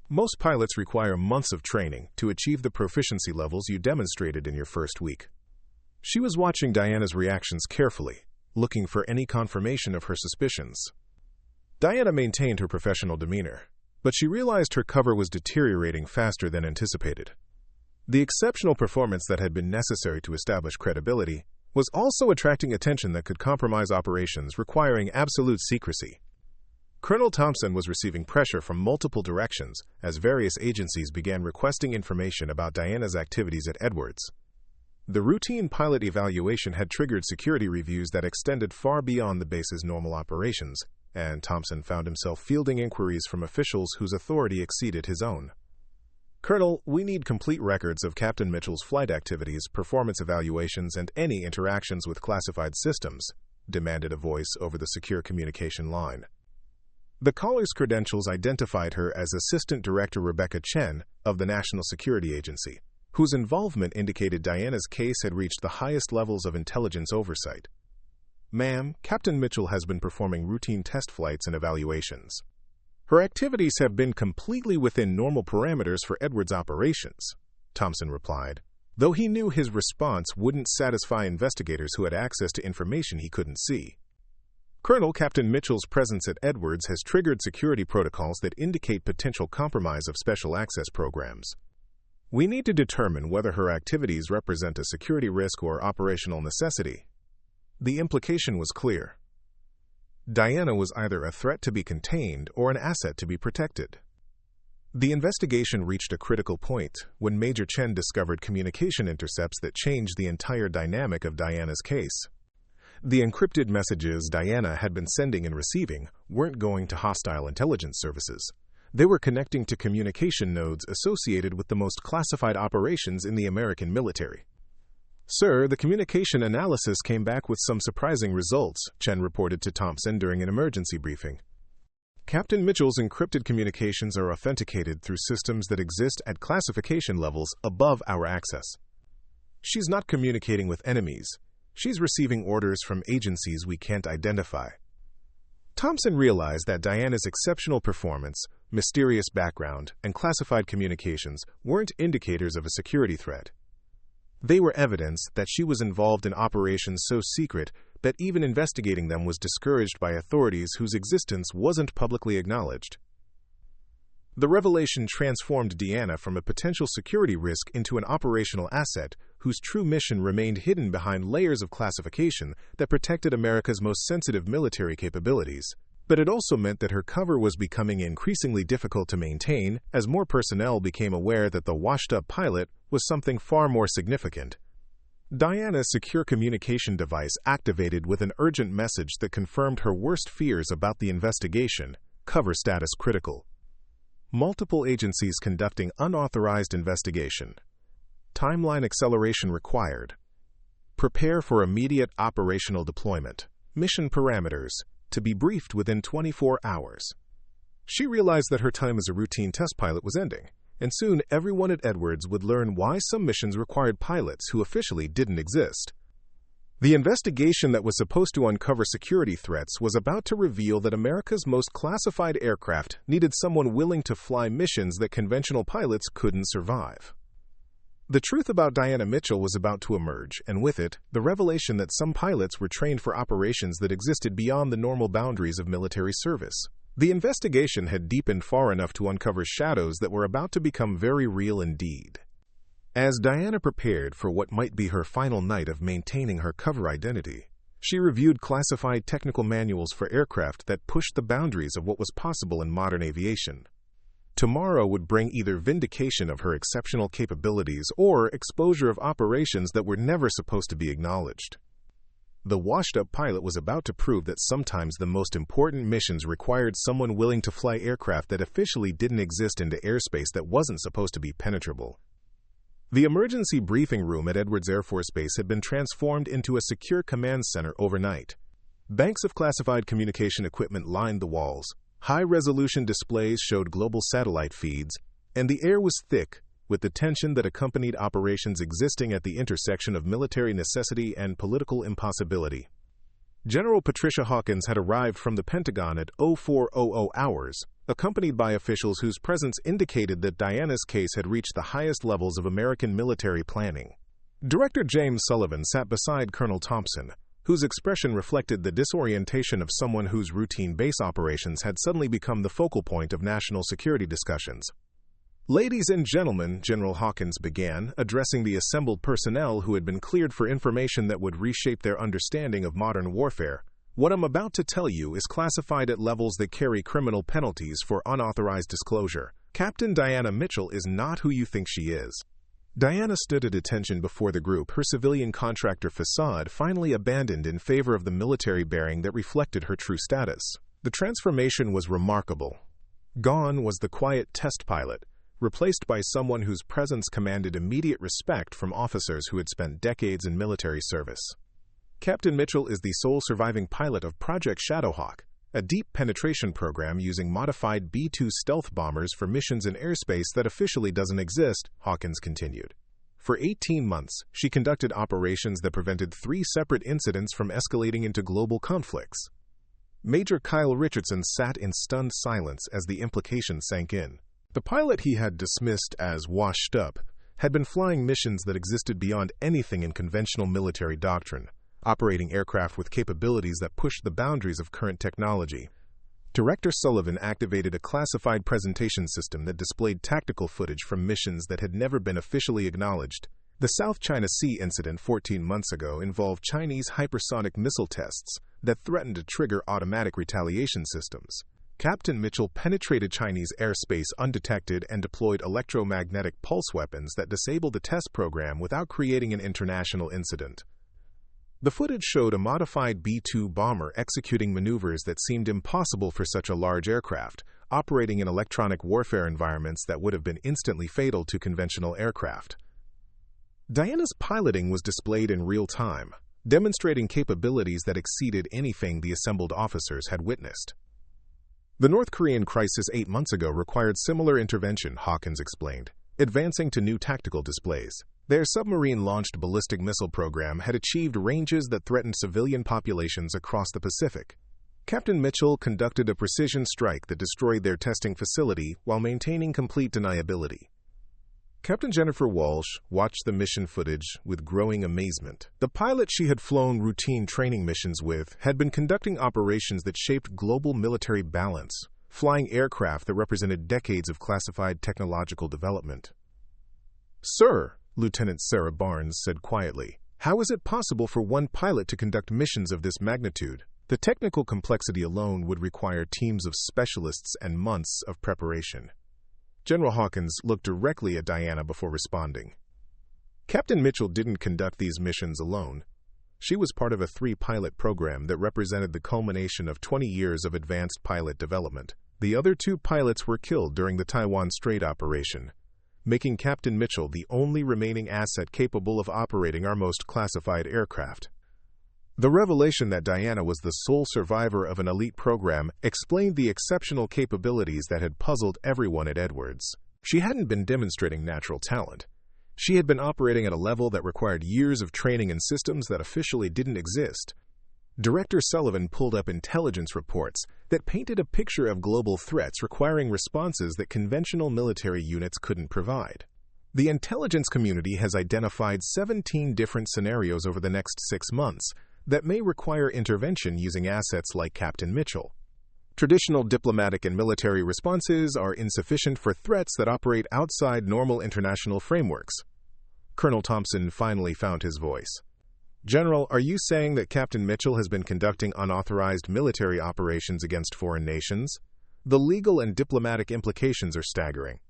Most pilots require months of training to achieve the proficiency levels you demonstrated in your first week." She was watching Diana's reactions carefully, looking for any confirmation of her suspicions. Diana maintained her professional demeanor, but she realized her cover was deteriorating faster than anticipated. The exceptional performance that had been necessary to establish credibility was also attracting attention that could compromise operations requiring absolute secrecy. Colonel Thompson was receiving pressure from multiple directions as various agencies began requesting information about Diana's activities at Edwards. The routine pilot evaluation had triggered security reviews that extended far beyond the base's normal operations, and Thompson found himself fielding inquiries from officials whose authority exceeded his own. "Colonel, we need complete records of Captain Mitchell's flight activities, performance evaluations, and any interactions with classified systems," demanded a voice over the secure communication line. The caller's credentials identified her as Assistant Director Rebecca Chen of the National Security Agency, whose involvement indicated Diana's case had reached the highest levels of intelligence oversight. "Ma'am, Captain Mitchell has been performing routine test flights and evaluations. Her activities have been completely within normal parameters for Edwards operations," Thompson replied, though he knew his response wouldn't satisfy investigators who had access to information he couldn't see. Colonel Captain Mitchell's presence at Edwards has triggered security protocols that indicate potential compromise of special access programs. We need to determine whether her activities represent a security risk or operational necessity. The implication was clear. Diana was either a threat to be contained or an asset to be protected. The investigation reached a critical point when Major Chen discovered communication intercepts that changed the entire dynamic of Diana's case. The encrypted messages Diana had been sending and receiving weren't going to hostile intelligence services. They were connecting to communication nodes associated with the most classified operations in the American military. "Sir, the communication analysis came back with some surprising results," Chen reported to Thompson during an emergency briefing. "Captain Mitchell's encrypted communications are authenticated through systems that exist at classification levels above our access. She's not communicating with enemies. She's receiving orders from agencies we can't identify." Thompson realized that Diana's exceptional performance, mysterious background, and classified communications weren't indicators of a security threat. They were evidence that she was involved in operations so secret that even investigating them was discouraged by authorities whose existence wasn't publicly acknowledged. The revelation transformed Diana from a potential security risk into an operational asset whose true mission remained hidden behind layers of classification that protected America's most sensitive military capabilities. But it also meant that her cover was becoming increasingly difficult to maintain as more personnel became aware that the washed-up pilot was something far more significant. Diana's secure communication device activated with an urgent message that confirmed her worst fears about the investigation: cover status critical. Multiple agencies conducting unauthorized investigation. Timeline acceleration required. Prepare for immediate operational deployment. Mission parameters: to be briefed within 24 hours. She realized that her time as a routine test pilot was ending, and soon everyone at Edwards would learn why some missions required pilots who officially didn't exist. The investigation that was supposed to uncover security threats was about to reveal that America's most classified aircraft needed someone willing to fly missions that conventional pilots couldn't survive. The truth about Diana Mitchell was about to emerge, and with it, the revelation that some pilots were trained for operations that existed beyond the normal boundaries of military service. The investigation had deepened far enough to uncover shadows that were about to become very real indeed. As Diana prepared for what might be her final night of maintaining her cover identity, she reviewed classified technical manuals for aircraft that pushed the boundaries of what was possible in modern aviation. Tomorrow would bring either vindication of her exceptional capabilities or exposure of operations that were never supposed to be acknowledged. The washed-up pilot was about to prove that sometimes the most important missions required someone willing to fly aircraft that officially didn't exist into airspace that wasn't supposed to be penetrable. The emergency briefing room at Edwards Air Force Base had been transformed into a secure command center overnight. Banks of classified communication equipment lined the walls. High-resolution displays showed global satellite feeds, and the air was thick with the tension that accompanied operations existing at the intersection of military necessity and political impossibility. General Patricia Hawkins had arrived from the Pentagon at 0400 hours, accompanied by officials whose presence indicated that Diana's case had reached the highest levels of American military planning. Director James Sullivan sat beside Colonel Thompson, whose expression reflected the disorientation of someone whose routine base operations had suddenly become the focal point of national security discussions. "Ladies and gentlemen," General Hawkins began, addressing the assembled personnel who had been cleared for information that would reshape their understanding of modern warfare, "what I'm about to tell you is classified at levels that carry criminal penalties for unauthorized disclosure. Captain Diana Mitchell is not who you think she is." Diana stood at attention before the group, her civilian contractor facade finally abandoned in favor of the military bearing that reflected her true status. The transformation was remarkable. Gone was the quiet test pilot, replaced by someone whose presence commanded immediate respect from officers who had spent decades in military service. Captain Mitchell is the sole surviving pilot of Project Shadowhawk, a deep penetration program using modified B-2 stealth bombers for missions in airspace that officially doesn't exist, Hawkins continued. For 18 months, she conducted operations that prevented 3 separate incidents from escalating into global conflicts. Major Kyle Richardson sat in stunned silence as the implication sank in. The pilot he had dismissed as washed up had been flying missions that existed beyond anything in conventional military doctrine, operating aircraft with capabilities that pushed the boundaries of current technology. Director Sullivan activated a classified presentation system that displayed tactical footage from missions that had never been officially acknowledged. The South China Sea incident 14 months ago involved Chinese hypersonic missile tests that threatened to trigger automatic retaliation systems. Captain Mitchell penetrated Chinese airspace undetected and deployed electromagnetic pulse weapons that disabled the test program without creating an international incident. The footage showed a modified B-2 bomber executing maneuvers that seemed impossible for such a large aircraft, operating in electronic warfare environments that would have been instantly fatal to conventional aircraft. Diana's piloting was displayed in real time, demonstrating capabilities that exceeded anything the assembled officers had witnessed. The North Korean crisis 8 months ago required similar intervention, Hawkins explained, advancing to new tactical displays. Their submarine-launched ballistic missile program had achieved ranges that threatened civilian populations across the Pacific. Captain Mitchell conducted a precision strike that destroyed their testing facility while maintaining complete deniability. Captain Jennifer Walsh watched the mission footage with growing amazement. The pilot she had flown routine training missions with had been conducting operations that shaped global military balance, flying aircraft that represented decades of classified technological development. "Sir," Lieutenant Sarah Barnes said quietly, "how is it possible for one pilot to conduct missions of this magnitude? The technical complexity alone would require teams of specialists and months of preparation." General Hawkins looked directly at Diana before responding. Captain Mitchell didn't conduct these missions alone. She was part of a 3-pilot program that represented the culmination of 20 years of advanced pilot development. The other 2 pilots were killed during the Taiwan Strait operation, making Captain Mitchell the only remaining asset capable of operating our most classified aircraft. The revelation that Diana was the sole survivor of an elite program explained the exceptional capabilities that had puzzled everyone at Edwards. She hadn't been demonstrating natural talent. She had been operating at a level that required years of training in systems that officially didn't exist. Director Sullivan pulled up intelligence reports that painted a picture of global threats requiring responses that conventional military units couldn't provide. The intelligence community has identified 17 different scenarios over the next 6 months that may require intervention using assets like Captain Mitchell. Traditional diplomatic and military responses are insufficient for threats that operate outside normal international frameworks. Colonel Thompson finally found his voice. "General, are you saying that Captain Mitchell has been conducting unauthorized military operations against foreign nations? The legal and diplomatic implications are staggering."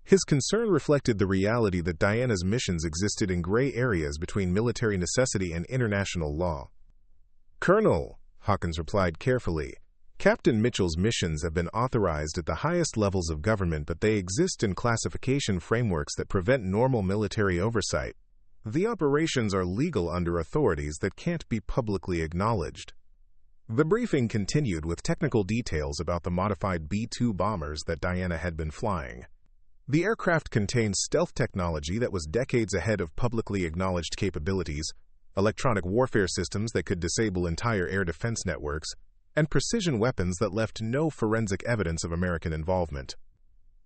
His concern reflected the reality that Diana's missions existed in gray areas between military necessity and international law. "Colonel," Hawkins replied carefully, "Captain Mitchell's missions have been authorized at the highest levels of government, but they exist in classification frameworks that prevent normal military oversight. The operations are legal under authorities that can't be publicly acknowledged." The briefing continued with technical details about the modified B-2 bombers that Diana had been flying. The aircraft contained stealth technology that was decades ahead of publicly acknowledged capabilities, electronic warfare systems that could disable entire air defense networks, and precision weapons that left no forensic evidence of American involvement.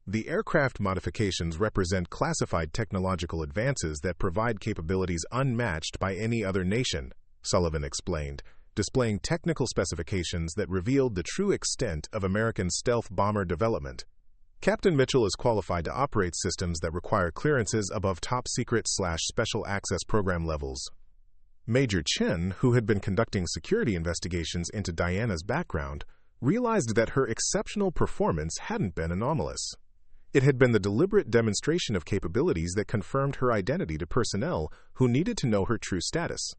The aircraft modifications represent classified technological advances that provide capabilities unmatched by any other nation, Sullivan explained, displaying technical specifications that revealed the true extent of American stealth bomber development. Captain Mitchell is qualified to operate systems that require clearances above top-secret/special access program levels. Major Chen, who had been conducting security investigations into Diana's background, realized that her exceptional performance hadn't been anomalous. It had been the deliberate demonstration of capabilities that confirmed her identity to personnel who needed to know her true status.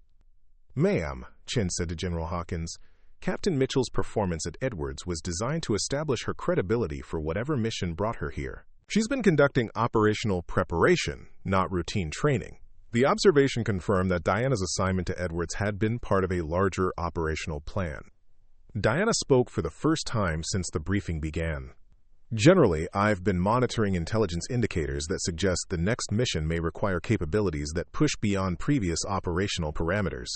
"Ma'am," Chen said to General Hawkins, "Captain Mitchell's performance at Edwards was designed to establish her credibility for whatever mission brought her here. She's been conducting operational preparation, not routine training." The observation confirmed that Diana's assignment to Edwards had been part of a larger operational plan. Diana spoke for the first time since the briefing began. Generally, I've been monitoring intelligence indicators that suggest the next mission may require capabilities that push beyond previous operational parameters.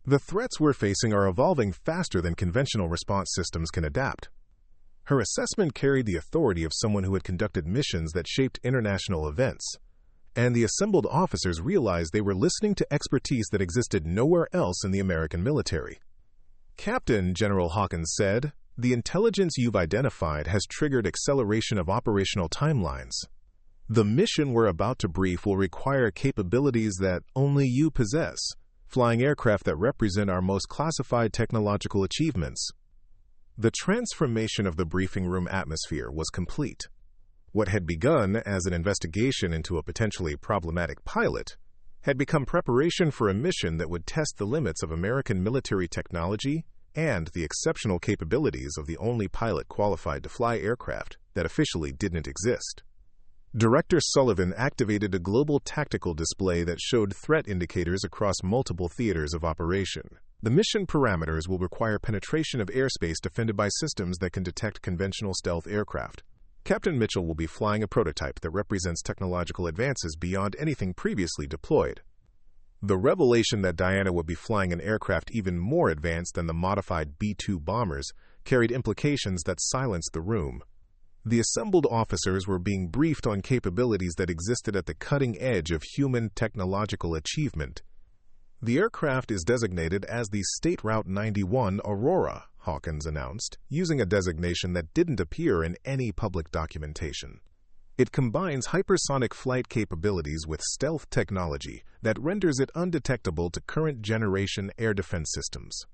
The threats we're facing are evolving faster than conventional response systems can adapt. Her assessment carried the authority of someone who had conducted missions that shaped international events, and the assembled officers realized they were listening to expertise that existed nowhere else in the American military. "Captain," General Hawkins said, "the intelligence you've identified has triggered acceleration of operational timelines. The mission we're about to brief will require capabilities that only you possess, flying aircraft that represent our most classified technological achievements." The transformation of the briefing room atmosphere was complete. What had begun as an investigation into a potentially problematic pilot had become preparation for a mission that would test the limits of American military technology and the exceptional capabilities of the only pilot qualified to fly aircraft that officially didn't exist. Director Sullivan activated a global tactical display that showed threat indicators across multiple theaters of operation. The mission parameters will require penetration of airspace defended by systems that can detect conventional stealth aircraft. Captain Mitchell will be flying a prototype that represents technological advances beyond anything previously deployed. The revelation that Diana would be flying an aircraft even more advanced than the modified B-2 bombers carried implications that silenced the room. The assembled officers were being briefed on capabilities that existed at the cutting edge of human technological achievement. "The aircraft is designated as the State Route 91 Aurora," Hawkins announced, using a designation that didn't appear in any public documentation. "It combines hypersonic flight capabilities with stealth technology that renders it undetectable to current-generation air defense systems.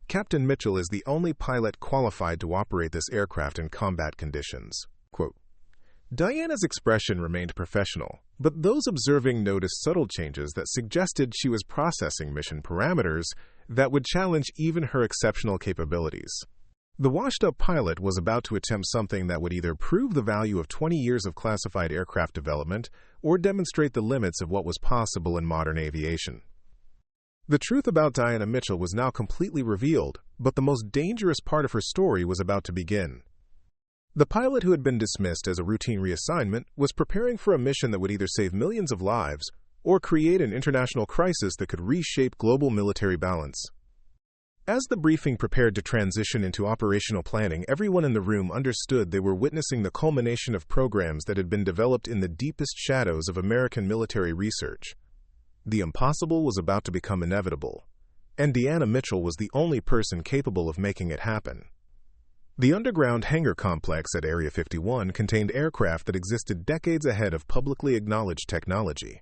Captain Mitchell is the only pilot qualified to operate this aircraft in combat conditions." Quote. Diana's expression remained professional, but those observing noticed subtle changes that suggested she was processing mission parameters that would challenge even her exceptional capabilities. The washed-up pilot was about to attempt something that would either prove the value of 20 years of classified aircraft development or demonstrate the limits of what was possible in modern aviation. The truth about Diana Mitchell was now completely revealed, but the most dangerous part of her story was about to begin. The pilot who had been dismissed as a routine reassignment was preparing for a mission that would either save millions of lives or create an international crisis that could reshape global military balance. As the briefing prepared to transition into operational planning, everyone in the room understood they were witnessing the culmination of programs that had been developed in the deepest shadows of American military research. The impossible was about to become inevitable, and Diana Mitchell was the only person capable of making it happen. The underground hangar complex at Area 51 contained aircraft that existed decades ahead of publicly acknowledged technology.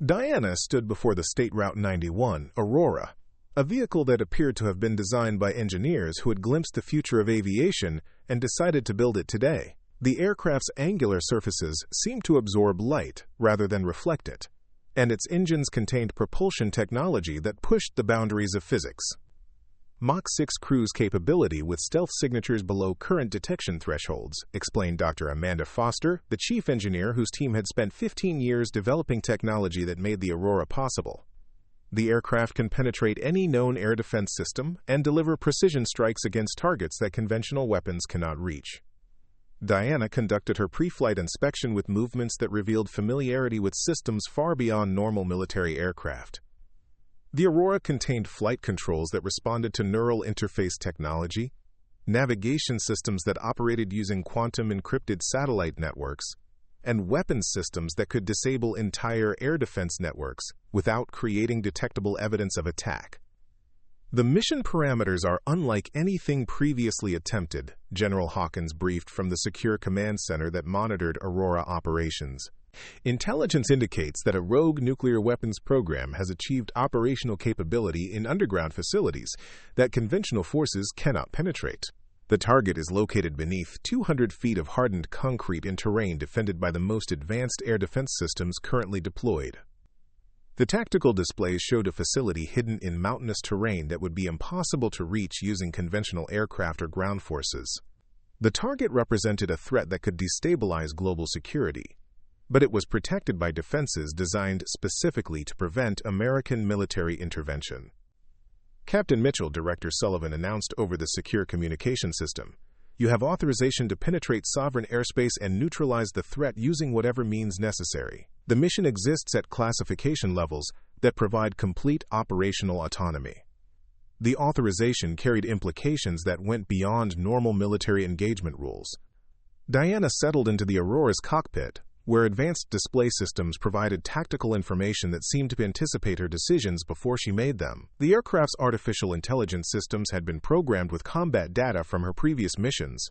Diana stood before the State Route 91 Aurora, a vehicle that appeared to have been designed by engineers who had glimpsed the future of aviation and decided to build it today. The aircraft's angular surfaces seemed to absorb light rather than reflect it, and its engines contained propulsion technology that pushed the boundaries of physics. Mach 6 cruise capability with stealth signatures below current detection thresholds, explained Dr. Amanda Foster, the chief engineer whose team had spent 15 years developing technology that made the Aurora possible. The aircraft can penetrate any known air defense system and deliver precision strikes against targets that conventional weapons cannot reach. Diana conducted her pre-flight inspection with movements that revealed familiarity with systems far beyond normal military aircraft. The Aurora contained flight controls that responded to neural interface technology, navigation systems that operated using quantum-encrypted satellite networks, and weapons systems that could disable entire air defense networks without creating detectable evidence of attack. "The mission parameters are unlike anything previously attempted," General Hawkins briefed from the Secure Command Center that monitored Aurora operations. "Intelligence indicates that a rogue nuclear weapons program has achieved operational capability in underground facilities that conventional forces cannot penetrate. The target is located beneath 200 feet of hardened concrete in terrain defended by the most advanced air defense systems currently deployed." The tactical displays showed a facility hidden in mountainous terrain that would be impossible to reach using conventional aircraft or ground forces. The target represented a threat that could destabilize global security, but it was protected by defenses designed specifically to prevent American military intervention. Captain Mitchell, Director Sullivan announced over the secure communication system. You have authorization to penetrate sovereign airspace and neutralize the threat using whatever means necessary. The mission exists at classification levels that provide complete operational autonomy. The authorization carried implications that went beyond normal military engagement rules. Diana settled into the Aurora's cockpit, where advanced display systems provided tactical information that seemed to anticipate her decisions before she made them. The aircraft's artificial intelligence systems had been programmed with combat data from her previous missions,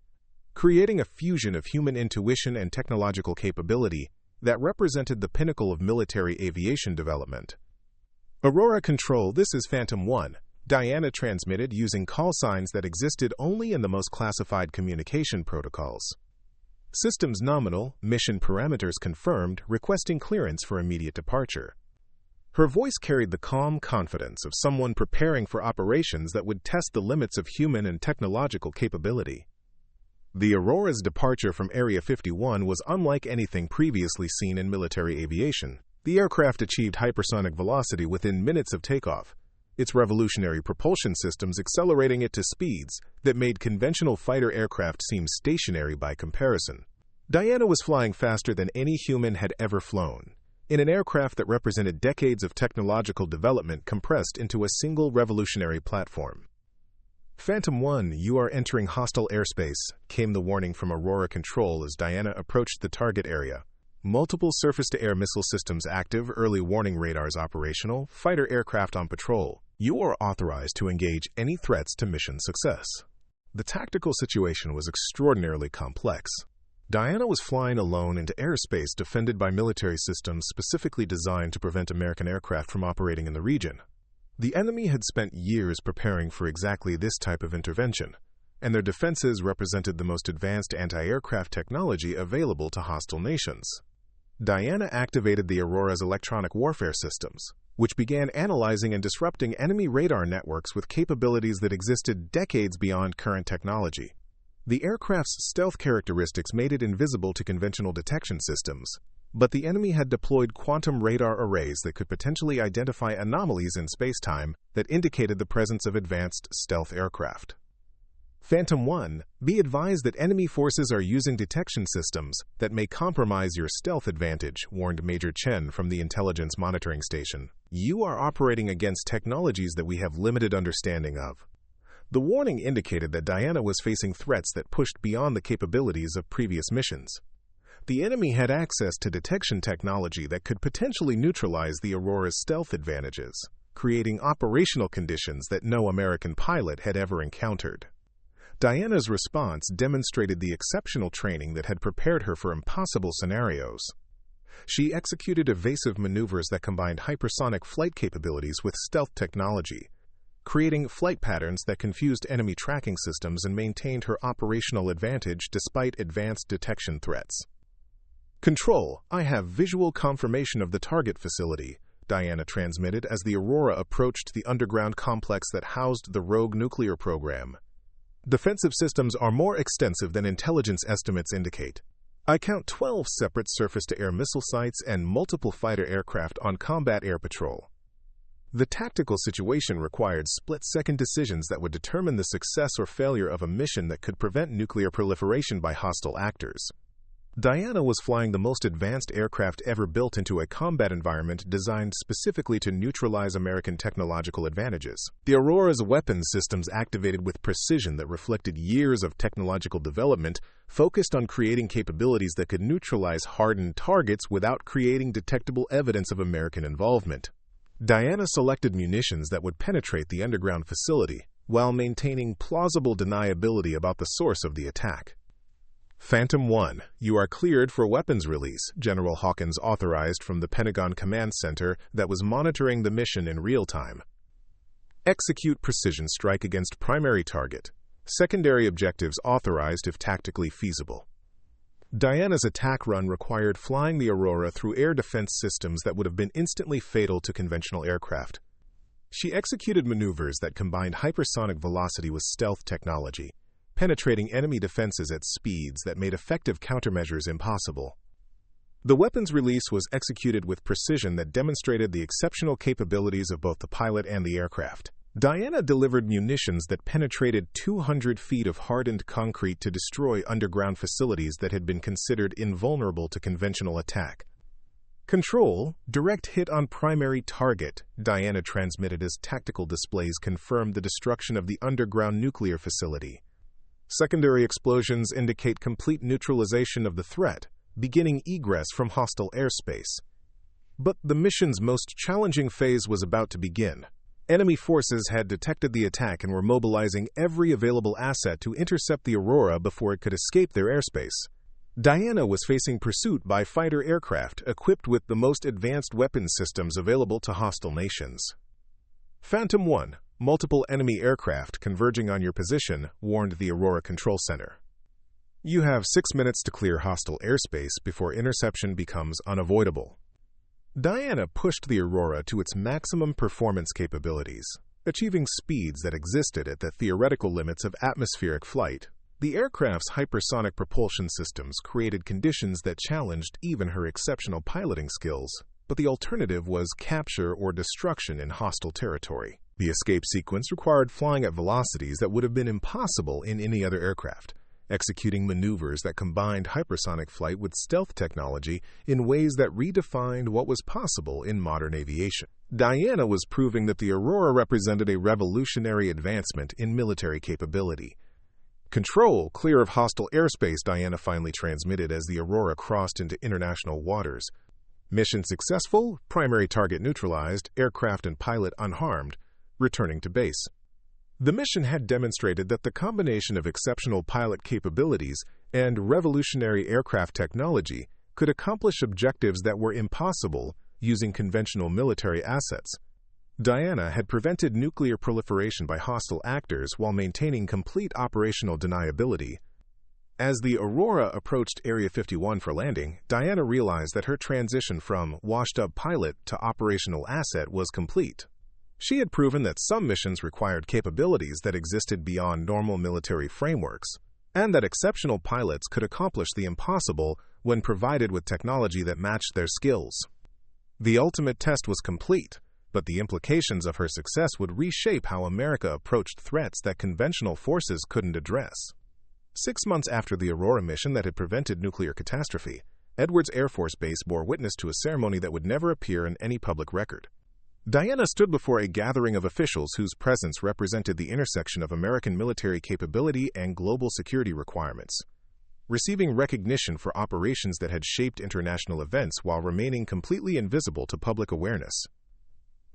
creating a fusion of human intuition and technological capability that represented the pinnacle of military aviation development. Aurora Control, this is Phantom 1. Diana transmitted using call signs that existed only in the most classified communication protocols. Systems nominal, mission parameters confirmed, requesting clearance for immediate departure. Her voice carried the calm confidence of someone preparing for operations that would test the limits of human and technological capability. The Aurora's departure from Area 51 was unlike anything previously seen in military aviation. The aircraft achieved hypersonic velocity within minutes of takeoff, its revolutionary propulsion systems accelerating it to speeds that made conventional fighter aircraft seem stationary by comparison. Diana was flying faster than any human had ever flown, in an aircraft that represented decades of technological development compressed into a single revolutionary platform. Phantom 1, you are entering hostile airspace, came the warning from Aurora Control as Diana approached the target area. Multiple surface-to-air missile systems active, early warning radars operational, fighter aircraft on patrol. You are authorized to engage any threats to mission success. The tactical situation was extraordinarily complex. Diana was flying alone into airspace defended by military systems specifically designed to prevent American aircraft from operating in the region. The enemy had spent years preparing for exactly this type of intervention, and their defenses represented the most advanced anti-aircraft technology available to hostile nations. Diana activated the Aurora's electronic warfare systems, which began analyzing and disrupting enemy radar networks with capabilities that existed decades beyond current technology. The aircraft's stealth characteristics made it invisible to conventional detection systems, but the enemy had deployed quantum radar arrays that could potentially identify anomalies in space-time that indicated the presence of advanced stealth aircraft. Phantom 1, be advised that enemy forces are using detection systems that may compromise your stealth advantage, warned Major Chen from the intelligence monitoring station. You are operating against technologies that we have limited understanding of. The warning indicated that Diana was facing threats that pushed beyond the capabilities of previous missions. The enemy had access to detection technology that could potentially neutralize the Aurora's stealth advantages, creating operational conditions that no American pilot had ever encountered. Diana's response demonstrated the exceptional training that had prepared her for impossible scenarios. She executed evasive maneuvers that combined hypersonic flight capabilities with stealth technology, creating flight patterns that confused enemy tracking systems and maintained her operational advantage despite advanced detection threats. Control, I have visual confirmation of the target facility, Diana transmitted as the Aurora approached the underground complex that housed the rogue nuclear program. Defensive systems are more extensive than intelligence estimates indicate. I count 12 separate surface-to-air missile sites and multiple fighter aircraft on combat air patrol. The tactical situation required split-second decisions that would determine the success or failure of a mission that could prevent nuclear proliferation by hostile actors. Diana was flying the most advanced aircraft ever built into a combat environment designed specifically to neutralize American technological advantages. The Aurora's weapons systems activated with precision that reflected years of technological development, focused on creating capabilities that could neutralize hardened targets without creating detectable evidence of American involvement. Diana selected munitions that would penetrate the underground facility, while maintaining plausible deniability about the source of the attack. Phantom 1, you are cleared for weapons release, General Hawkins authorized from the Pentagon Command Center that was monitoring the mission in real time. Execute precision strike against primary target. Secondary objectives authorized if tactically feasible. Diana's attack run required flying the Aurora through air defense systems that would have been instantly fatal to conventional aircraft. She executed maneuvers that combined hypersonic velocity with stealth technology, penetrating enemy defenses at speeds that made effective countermeasures impossible. The weapons release was executed with precision that demonstrated the exceptional capabilities of both the pilot and the aircraft. Diana delivered munitions that penetrated 200 feet of hardened concrete to destroy underground facilities that had been considered invulnerable to conventional attack. Control, direct hit on primary target, Diana transmitted as tactical displays confirmed the destruction of the underground nuclear facility. Secondary explosions indicate complete neutralization of the threat, beginning egress from hostile airspace. But the mission's most challenging phase was about to begin. Enemy forces had detected the attack and were mobilizing every available asset to intercept the Aurora before it could escape their airspace. Diana was facing pursuit by fighter aircraft equipped with the most advanced weapons systems available to hostile nations. Phantom 1, multiple enemy aircraft converging on your position, warned the Aurora Control Center. You have 6 minutes to clear hostile airspace before interception becomes unavoidable. Diana pushed the Aurora to its maximum performance capabilities, achieving speeds that existed at the theoretical limits of atmospheric flight. The aircraft's hypersonic propulsion systems created conditions that challenged even her exceptional piloting skills, but the alternative was capture or destruction in hostile territory. The escape sequence required flying at velocities that would have been impossible in any other aircraft, executing maneuvers that combined hypersonic flight with stealth technology in ways that redefined what was possible in modern aviation. Diana was proving that the Aurora represented a revolutionary advancement in military capability. Control, clear of hostile airspace, Diana finally transmitted as the Aurora crossed into international waters. Mission successful, primary target neutralized, aircraft and pilot unharmed, returning to base. The mission had demonstrated that the combination of exceptional pilot capabilities and revolutionary aircraft technology could accomplish objectives that were impossible using conventional military assets. Diana had prevented nuclear proliferation by hostile actors while maintaining complete operational deniability. As the Aurora approached Area 51 for landing, Diana realized that her transition from washed-up pilot to operational asset was complete. She had proven that some missions required capabilities that existed beyond normal military frameworks, and that exceptional pilots could accomplish the impossible when provided with technology that matched their skills. The ultimate test was complete, but the implications of her success would reshape how America approached threats that conventional forces couldn't address. 6 months after the Aurora mission that had prevented nuclear catastrophe, Edwards Air Force Base bore witness to a ceremony that would never appear in any public record. Diana stood before a gathering of officials whose presence represented the intersection of American military capability and global security requirements, receiving recognition for operations that had shaped international events while remaining completely invisible to public awareness.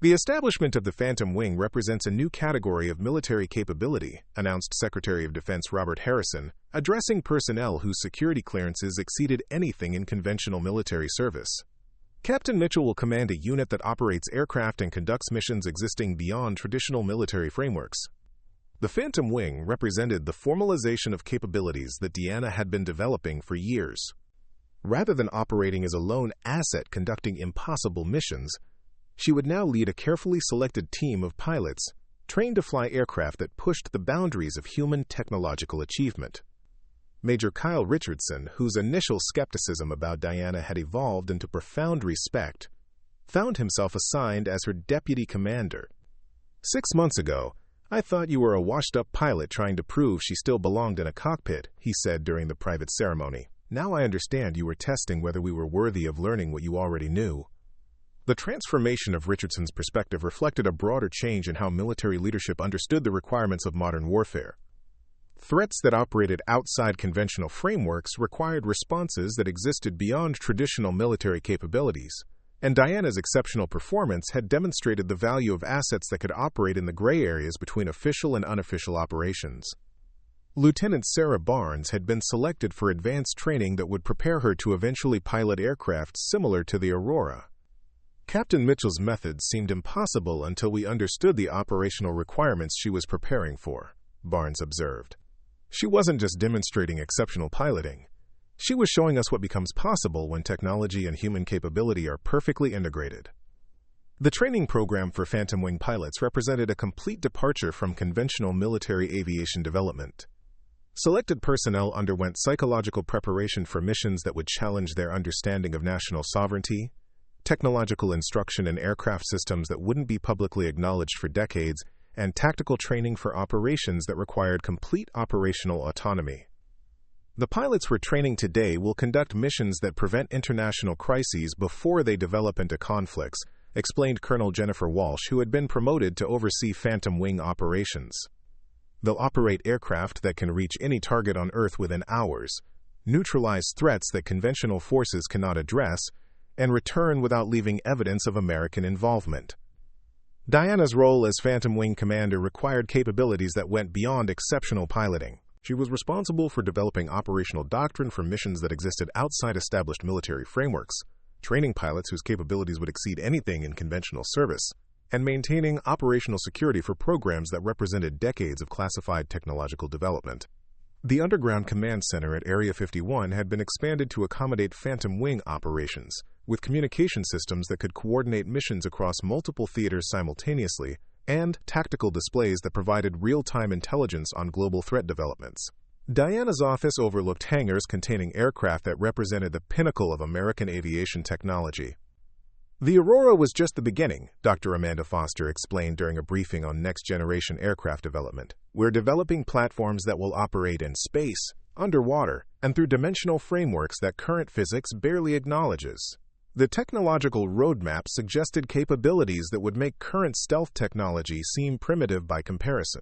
The establishment of the Phantom Wing represents a new category of military capability, announced Secretary of Defense Robert Harrison, addressing personnel whose security clearances exceeded anything in conventional military service. Captain Mitchell will command a unit that operates aircraft and conducts missions existing beyond traditional military frameworks. The Phantom Wing represented the formalization of capabilities that Diana had been developing for years. Rather than operating as a lone asset conducting impossible missions, she would now lead a carefully selected team of pilots, trained to fly aircraft that pushed the boundaries of human technological achievement. Major Kyle Richardson, whose initial skepticism about Diana had evolved into profound respect, found himself assigned as her deputy commander. 6 months ago, I thought you were a washed-up pilot trying to prove she still belonged in a cockpit, he said during the private ceremony. Now I understand you were testing whether we were worthy of learning what you already knew. The transformation of Richardson's perspective reflected a broader change in how military leadership understood the requirements of modern warfare. Threats that operated outside conventional frameworks required responses that existed beyond traditional military capabilities, and Diana's exceptional performance had demonstrated the value of assets that could operate in the gray areas between official and unofficial operations. Lieutenant Sarah Barnes had been selected for advanced training that would prepare her to eventually pilot aircraft similar to the Aurora. Captain Mitchell's methods seemed impossible until we understood the operational requirements she was preparing for, Barnes observed. She wasn't just demonstrating exceptional piloting. She was showing us what becomes possible when technology and human capability are perfectly integrated. The training program for Phantom Wing pilots represented a complete departure from conventional military aviation development. Selected personnel underwent psychological preparation for missions that would challenge their understanding of national sovereignty, technological instruction in aircraft systems that wouldn't be publicly acknowledged for decades, and tactical training for operations that required complete operational autonomy. The pilots we're training today will conduct missions that prevent international crises before they develop into conflicts, explained Colonel Jennifer Walsh, who had been promoted to oversee Phantom Wing operations. They'll operate aircraft that can reach any target on Earth within hours, neutralize threats that conventional forces cannot address, and return without leaving evidence of American involvement. Diana's role as Phantom Wing commander required capabilities that went beyond exceptional piloting. She was responsible for developing operational doctrine for missions that existed outside established military frameworks, training pilots whose capabilities would exceed anything in conventional service, and maintaining operational security for programs that represented decades of classified technological development. The underground command center at Area 51 had been expanded to accommodate Phantom Wing operations, with communication systems that could coordinate missions across multiple theaters simultaneously, and tactical displays that provided real-time intelligence on global threat developments. Diana's office overlooked hangars containing aircraft that represented the pinnacle of American aviation technology. The Aurora was just the beginning, Dr. Amanda Foster explained during a briefing on next-generation aircraft development. We're developing platforms that will operate in space, underwater, and through dimensional frameworks that current physics barely acknowledges. The technological roadmap suggested capabilities that would make current stealth technology seem primitive by comparison.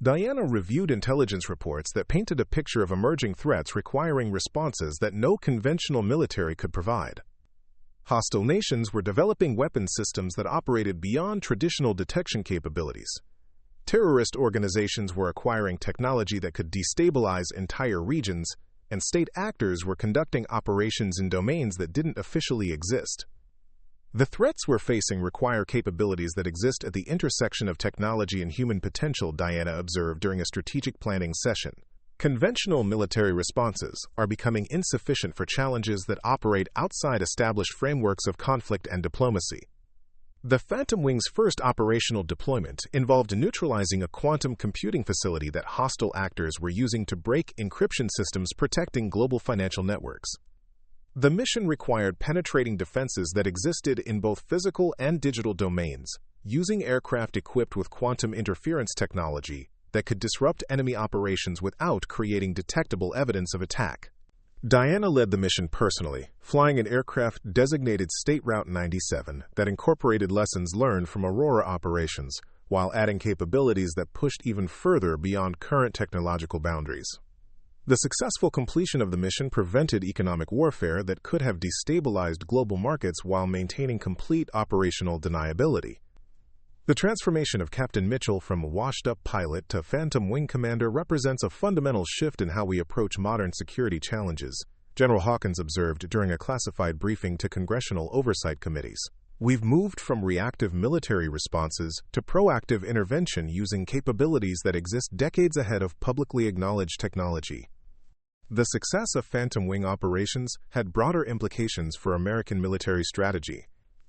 Diana reviewed intelligence reports that painted a picture of emerging threats requiring responses that no conventional military could provide. Hostile nations were developing weapon systems that operated beyond traditional detection capabilities. Terrorist organizations were acquiring technology that could destabilize entire regions, and state actors were conducting operations in domains that didn't officially exist. The threats we're facing require capabilities that exist at the intersection of technology and human potential, Diana observed during a strategic planning session. Conventional military responses are becoming insufficient for challenges that operate outside established frameworks of conflict and diplomacy. The Phantom Wing's first operational deployment involved neutralizing a quantum computing facility that hostile actors were using to break encryption systems protecting global financial networks. The mission required penetrating defenses that existed in both physical and digital domains, using aircraft equipped with quantum interference technology that could disrupt enemy operations without creating detectable evidence of attack. Diana led the mission personally, flying an aircraft designated State Route 97 that incorporated lessons learned from Aurora operations, while adding capabilities that pushed even further beyond current technological boundaries. The successful completion of the mission prevented economic warfare that could have destabilized global markets while maintaining complete operational deniability. The transformation of Captain Mitchell from a washed-up pilot to Phantom Wing commander represents a fundamental shift in how we approach modern security challenges, General Hawkins observed during a classified briefing to congressional oversight committees. We've moved from reactive military responses to proactive intervention using capabilities that exist decades ahead of publicly acknowledged technology. The success of Phantom Wing operations had broader implications for American military strategy.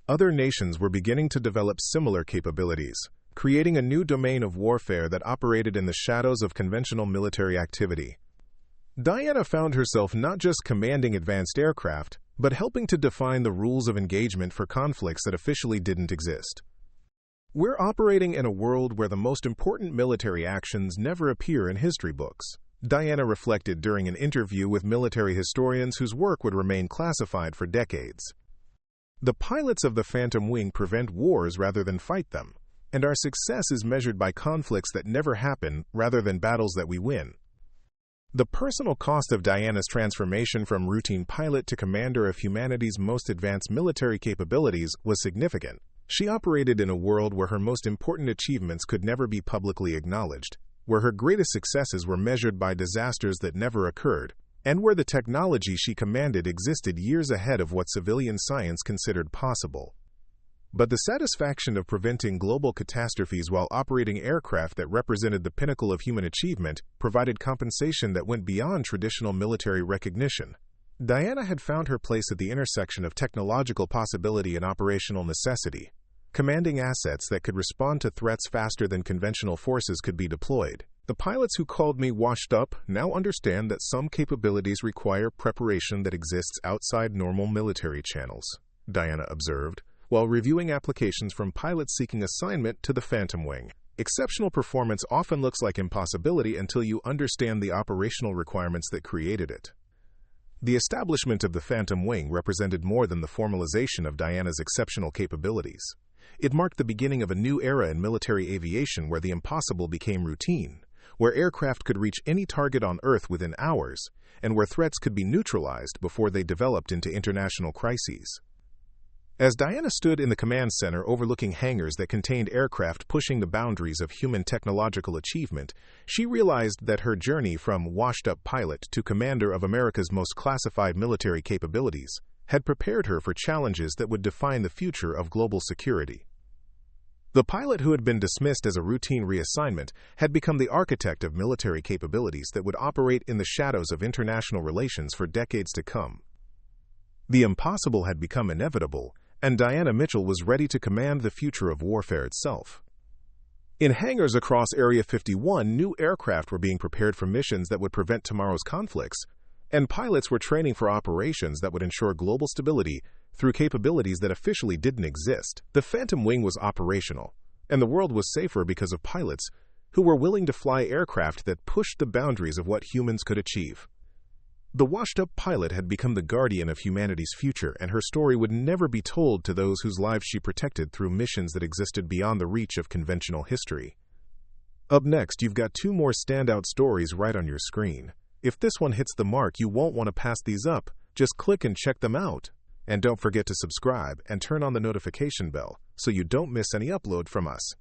Other nations were beginning to develop similar capabilities, creating a new domain of warfare that operated in the shadows of conventional military activity. Diana found herself not just commanding advanced aircraft, but helping to define the rules of engagement for conflicts that officially didn't exist. We're operating in a world where the most important military actions never appear in history books, Diana reflected during an interview with military historians whose work would remain classified for decades. The pilots of the Phantom Wing prevent wars rather than fight them, and our success is measured by conflicts that never happen rather than battles that we win. The personal cost of Diana's transformation from routine pilot to commander of humanity's most advanced military capabilities was significant. She operated in a world where her most important achievements could never be publicly acknowledged, where her greatest successes were measured by disasters that never occurred, and where the technology she commanded existed years ahead of what civilian science considered possible. But the satisfaction of preventing global catastrophes while operating aircraft that represented the pinnacle of human achievement provided compensation that went beyond traditional military recognition. Diana had found her place at the intersection of technological possibility and operational necessity, commanding assets that could respond to threats faster than conventional forces could be deployed. The pilots who called me washed up now understand that some capabilities require preparation that exists outside normal military channels, Diana observed, while reviewing applications from pilots seeking assignment to the Phantom Wing. Exceptional performance often looks like impossibility until you understand the operational requirements that created it. The establishment of the Phantom Wing represented more than the formalization of Diana's exceptional capabilities. It marked the beginning of a new era in military aviation where the impossible became routine, where aircraft could reach any target on Earth within hours, and where threats could be neutralized before they developed into international crises. As Diana stood in the command center overlooking hangars that contained aircraft pushing the boundaries of human technological achievement, she realized that her journey from washed-up pilot to commander of America's most classified military capabilities had prepared her for challenges that would define the future of global security. The pilot who had been dismissed as a routine reassignment had become the architect of military capabilities that would operate in the shadows of international relations for decades to come. The impossible had become inevitable, and Diana Mitchell was ready to command the future of warfare itself. In hangars across Area 51, new aircraft were being prepared for missions that would prevent tomorrow's conflicts, and pilots were training for operations that would ensure global stability through capabilities that officially didn't exist. The Phantom Wing was operational, and the world was safer because of pilots who were willing to fly aircraft that pushed the boundaries of what humans could achieve. The washed-up pilot had become the guardian of humanity's future, and her story would never be told to those whose lives she protected through missions that existed beyond the reach of conventional history. Up next, you've got two more standout stories right on your screen. If this one hits the mark, you won't want to pass these up. Just click and check them out. And don't forget to subscribe and turn on the notification bell so you don't miss any upload from us.